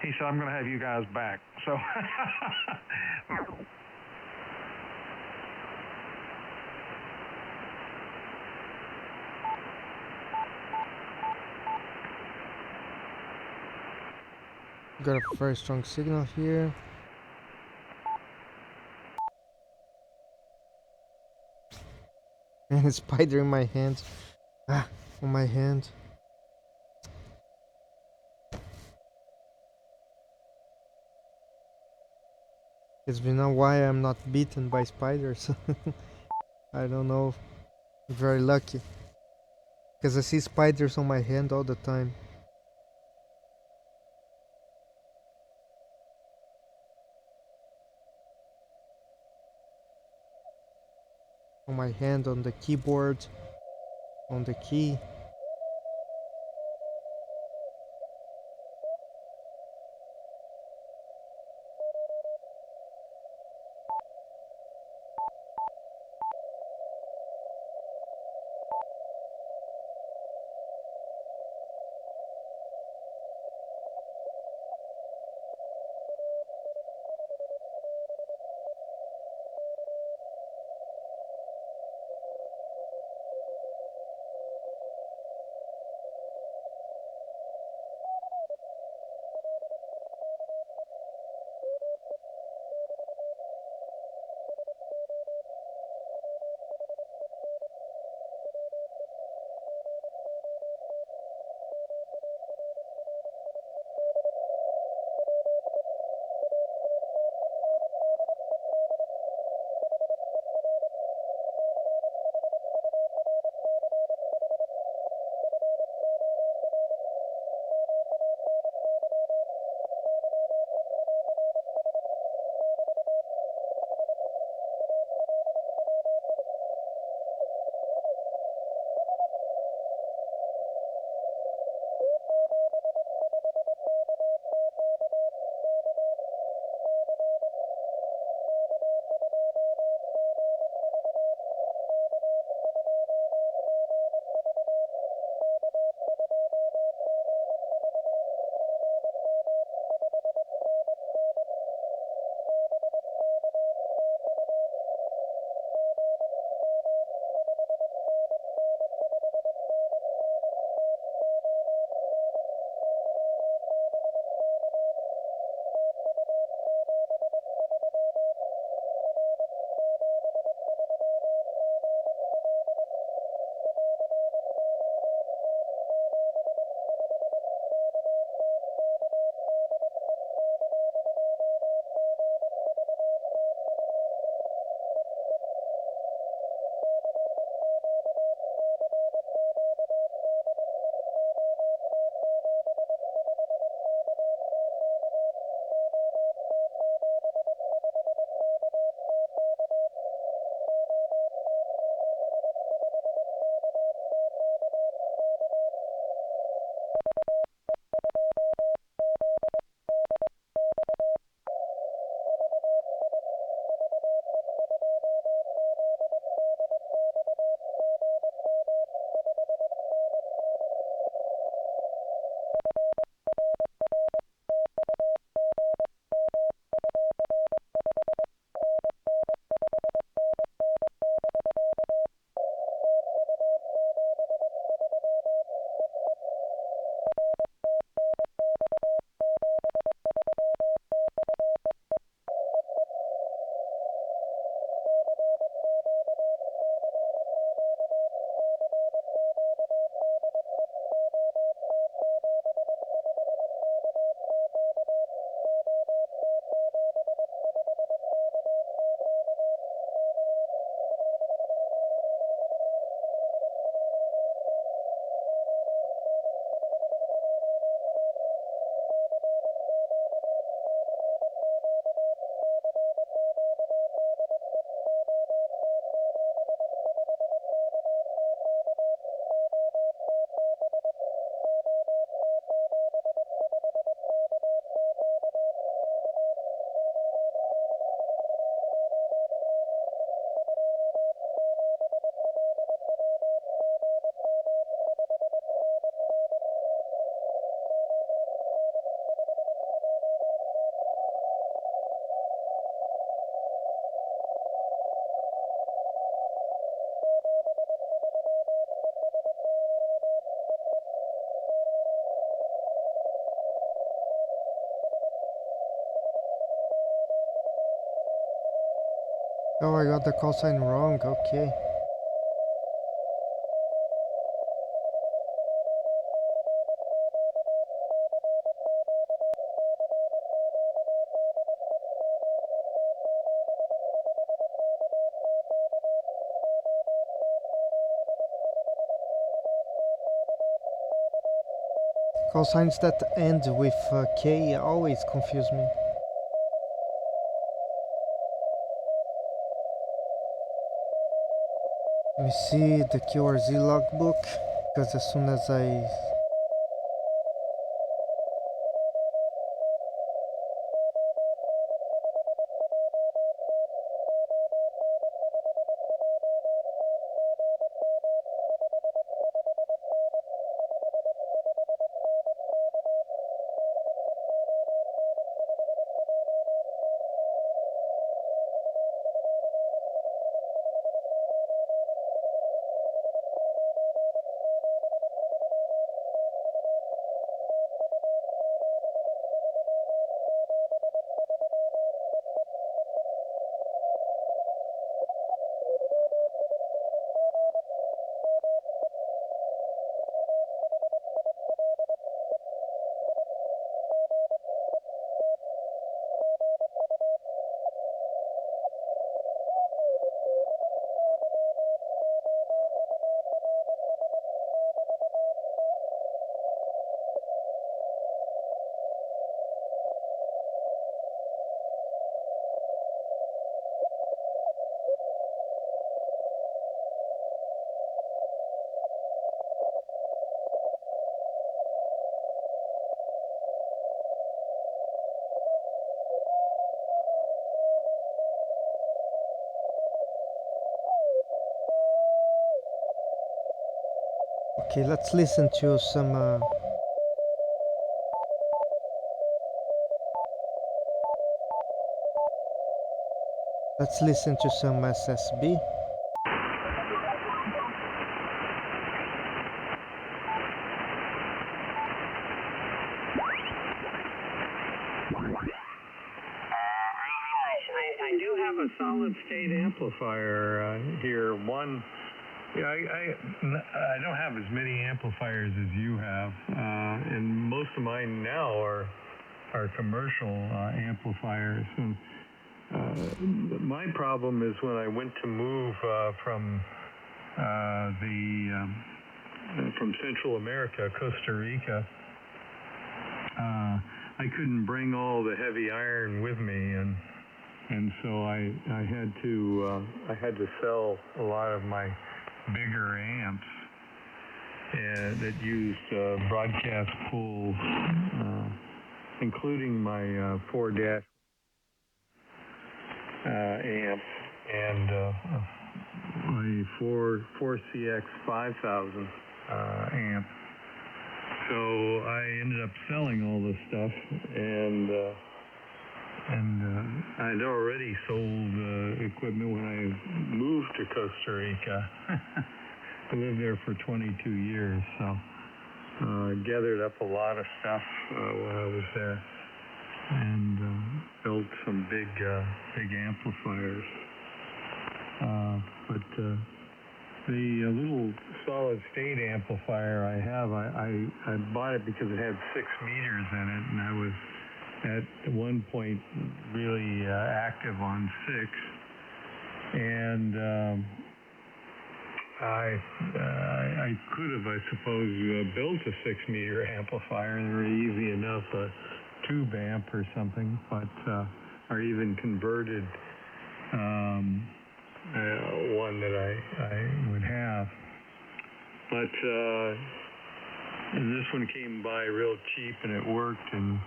he said, "I'm going to have you guys back." So got a very strong signal here. And a spider in my hand. On my hand. It's been a while I'm not bitten by spiders. I don't know. I'm very lucky. Because I see spiders on my hand all the time. On my hand, on the keyboard, on the key. Oh, I got the call sign wrong. Okay. Call signs that end with K always confuse me. Let me see the QRZ logbook, because as soon as I... Okay, let's listen to some... Let's listen to some SSB. I do have a solid state amplifier here. One, yeah, I don't have as many amplifiers as you have, and most of mine now are commercial amplifiers. And my problem is when I went to move from Central America, Costa Rica. I couldn't bring all the heavy iron with me, and so I had to sell a lot of my bigger amps that used broadcast pools, including my 4-dash amp and my 4CX 5000 amp. So I ended up selling all this stuff, and I'd already sold equipment when I moved to Costa Rica. I lived there for 22 years, so gathered up a lot of stuff when I was there, and built some big amplifiers. But the little solid state amplifier I have, I bought it because it had 6 meters in it, and I was at one point really active on 6, and I could have, I suppose, built a 6-meter amplifier. They were easy enough, a tube amp or something, but or even converted one that I would have. But this one came by real cheap, and it worked, and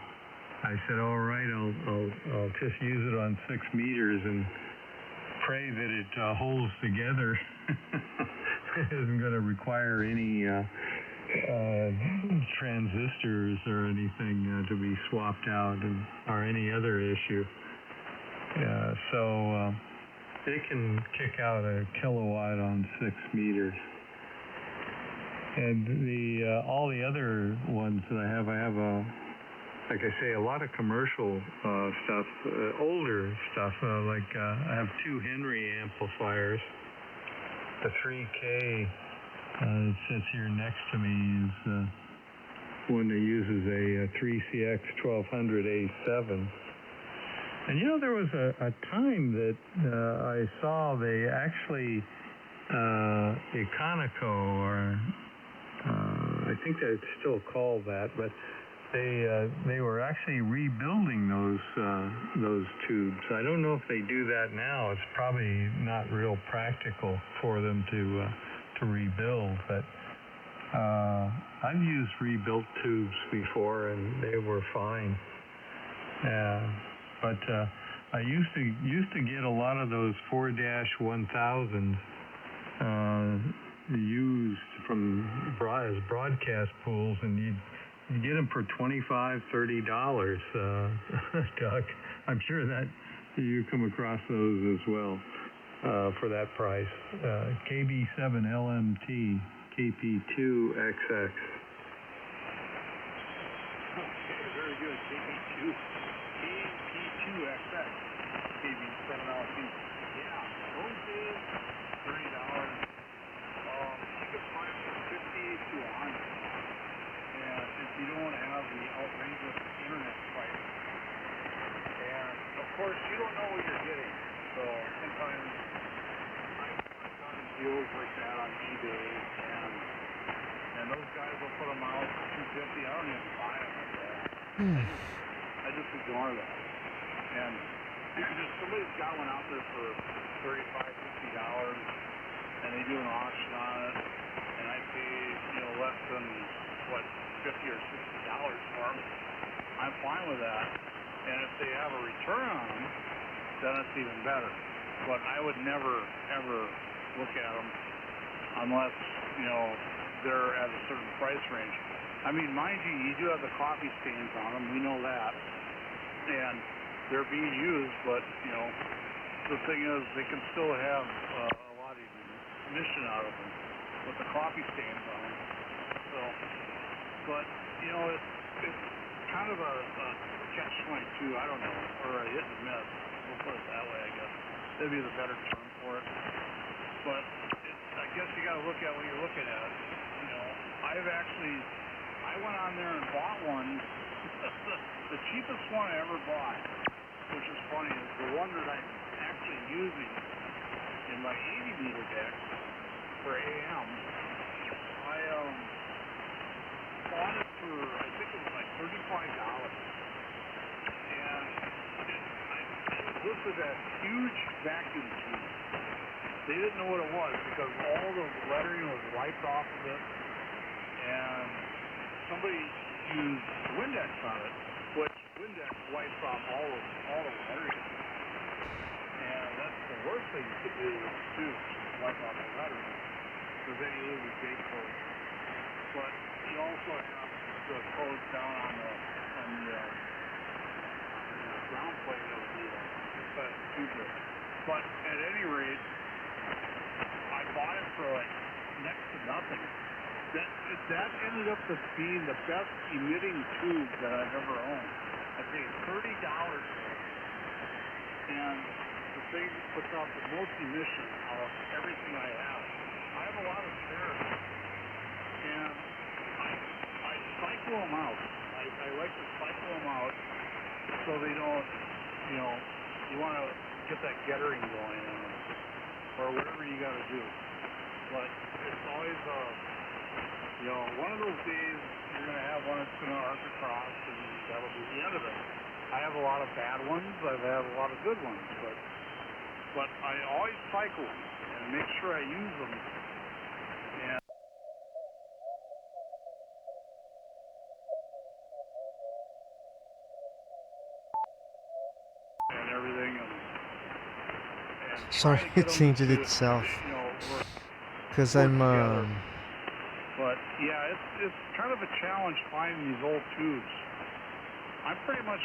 I said, all right, I'll just use it on 6 meters and pray that it holds together. It isn't going to require any transistors or anything to be swapped out, or any other issue. So it can kick out a kilowatt on 6 meters. And all the other ones that I have a like I say, a lot of commercial stuff, older stuff. I have 2 Henry amplifiers. The 3K that sits here next to me is one that uses a 3CX 1200 A7. And you know, there was a time that I saw they actually, Econoco, or I think that it's still called that, but they were actually rebuilding those tubes. I don't know if they do that now. It's probably not real practical for them to rebuild, but I've used rebuilt tubes before and they were fine. But I used to get a lot of those 4-1000s used from as broadcast pools, and you get them for $25, $30. Doug, I'm sure that you come across those as well for that price. KB7 LMT, KP2XX. Okay, very good. KP2XX, KB7 LMT. Yeah, those days, $30. You can find them from 50 to 100. And if you don't have the outrageous internet price, and of course you don't know what you're getting. So sometimes I've done deals like that on eBay, and those guys will put them out for $250. I don't even buy them like that. I just ignore that. And if somebody's got one out there for $35, $50, and they do an auction on it, and I pay, less than $50 or $60 for them, I'm fine with that. And if they have a return on them, then it's even better. But I would never, ever look at them unless, they're at a certain price range. I mean, mind you do have the coffee stains on them. We know that. And they're being used, but, the thing is, they can still have a lot of emission out of them with the coffee stains on them. So, but, it's kind of a catch-22, I don't know, or a hit and miss. We'll put it that way, I guess. That'd be the better term for it. But I guess you got to look at what you're looking at. I went on there and bought one. The cheapest one I ever bought, which is funny, is the one that I'm actually using in my 80-meter deck for AM. I bought it for, I think it was like $35. And it listed a huge vacuum tube. They didn't know what it was because all the lettering was wiped off of it. And somebody used Windex on it, which Windex wipes off all the lettering. And that's the worst thing you could do too, wipe off the lettering, because then you lose the date code. But you also have the codes down on the ground plate of the tube. But at any rate, I bought it for like next to nothing. That ended up being the best emitting tube that I've ever owned. I paid $30 for it. And the thing puts out the most emission out of everything I have. I have a lot of spares. And I cycle them out. I like to cycle them out so they don't, you want to get that gettering going on them, or whatever you got to do. But it's always one of those days you're going to have one that's going to arc across, and that'll be the end of it. I have a lot of bad ones. I've had a lot of good ones, but I always cycle them and make sure I use them. And everything. And Sorry, it changed itself. Because I'm But yeah, it's kind of a challenge finding these old tubes. I'm pretty much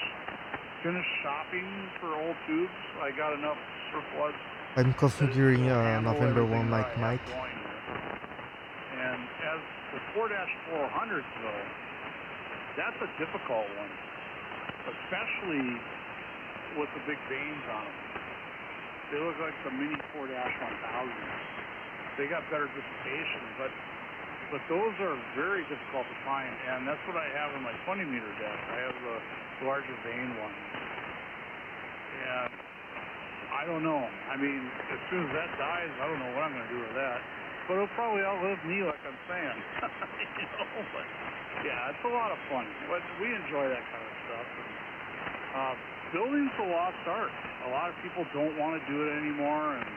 finished shopping for old tubes. I got enough surplus. I'm configuring November 1 mic. And as the 4-400s though, that's a difficult one. especially with the big vanes on them. They look like the mini 4-1000s. They got better dissipation, but those are very difficult to find, and that's what I have in my 20-meter deck. I have the larger vane one. And I don't know. I mean, as soon as that dies, I don't know what I'm going to do with that. But it'll probably outlive me, like I'm saying. You know, but yeah, it's a lot of fun. But we enjoy that kind of stuff. And, building's a lost art. A lot of people don't want to do it anymore, and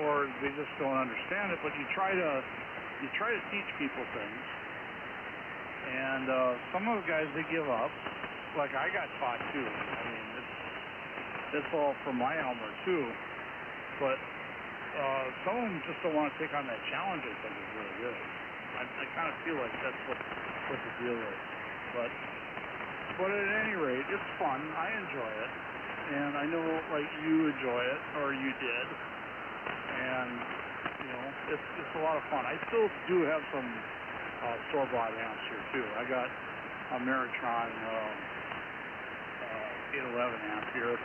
or they just don't understand it. But you try to teach people things, and some of the guys, they give up. Like I got taught too. I mean, it's all from my Elmer too. But some of them just don't want to take on that challenge. I think is really good. I kind of feel like that's what the deal is. But at any rate, it's fun. I enjoy it, and I know like you enjoy it, or you did, and you know it's a lot of fun. I still do have some store-bought amps here too. I got a Meritron 811 amp here,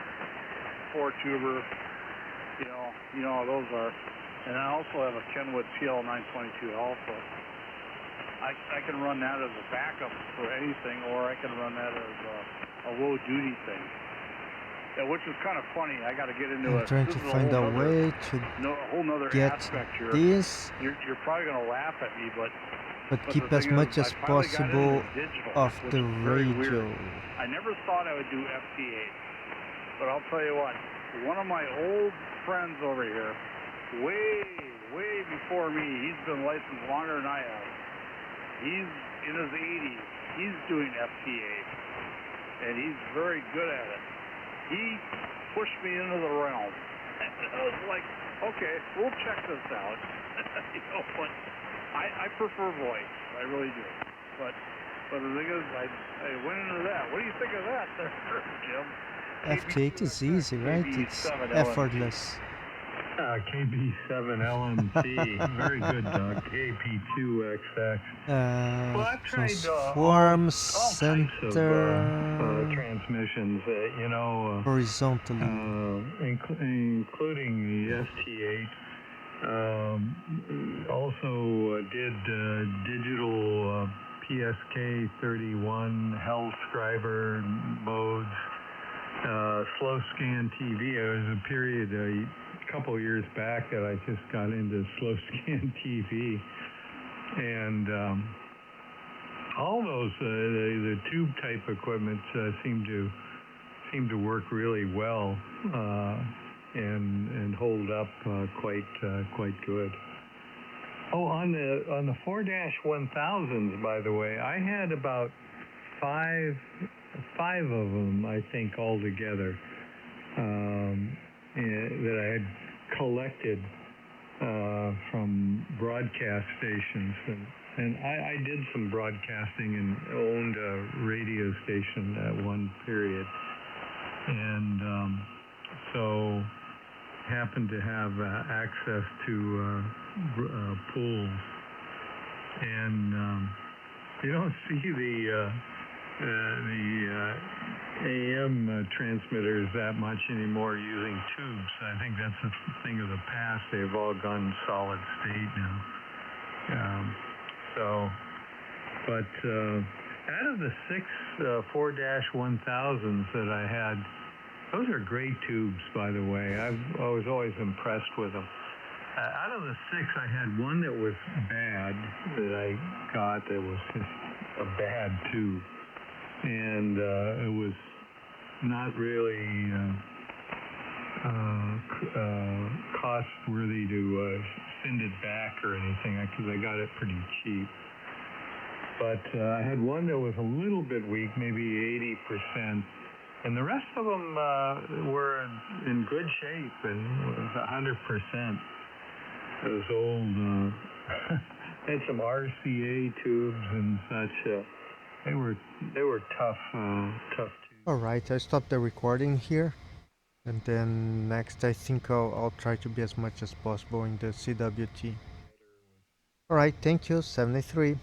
4-tuber. You know how those are. And I also have a Kenwood TL922 also. I can run that as a backup for anything, or I can run that as a low-duty thing. Yeah, which is kind of funny. I got to get into I'm trying to find a way to a whole nother get aspect here. this, You're probably going to laugh at me, but keep as much as possible off the radio. I never thought I would do FT8, but I'll tell you what. One of my old friends over here, way before me, he's been licensed longer than I have. He's in his 80s. He's doing FT8, and he's very good at it. He pushed me into the realm. And I was like, okay, we'll check this out. But I prefer voice. I really do. But the thing is, I went into that. What do you think of that there, Jim? FT8 is easy, right? It's effortless. KB7LMC, very good, Doug. KP2XX. Well, I've tried transform all center types of transmissions, horizontally, including the ST8. Also did digital PSK 31 Hellscriber modes. Slow scan TV. There was a period a couple years back that I just got into slow scan TV, and all those the tube type equipment seem to work really well and hold up quite good. Oh, on the 4-1000s, by the way, I had about five of them, I think, altogether, that I had collected from broadcast stations, and I did some broadcasting and owned a radio station at one period, and so happened to have access to pools, and you don't see the AM transmitters that much anymore using tubes. I think that's a thing of the past. They've all gone solid state now. But out of the 6 4-1000s that I had, those are great tubes, by the way. I was always impressed with them. Out of the 6, I had one that was bad that I got that was just a bad tube. And it was not really cost-worthy to send it back or anything, because I got it pretty cheap. But I had one that was a little bit weak, maybe 80%, and the rest of them were in good shape and was 100%. Those old, had some RCA tubes and such. They were tough tubes. Alright, I stopped the recording here, and then next I think I'll try to be as much as possible in the CWT. Alright, thank you, 73.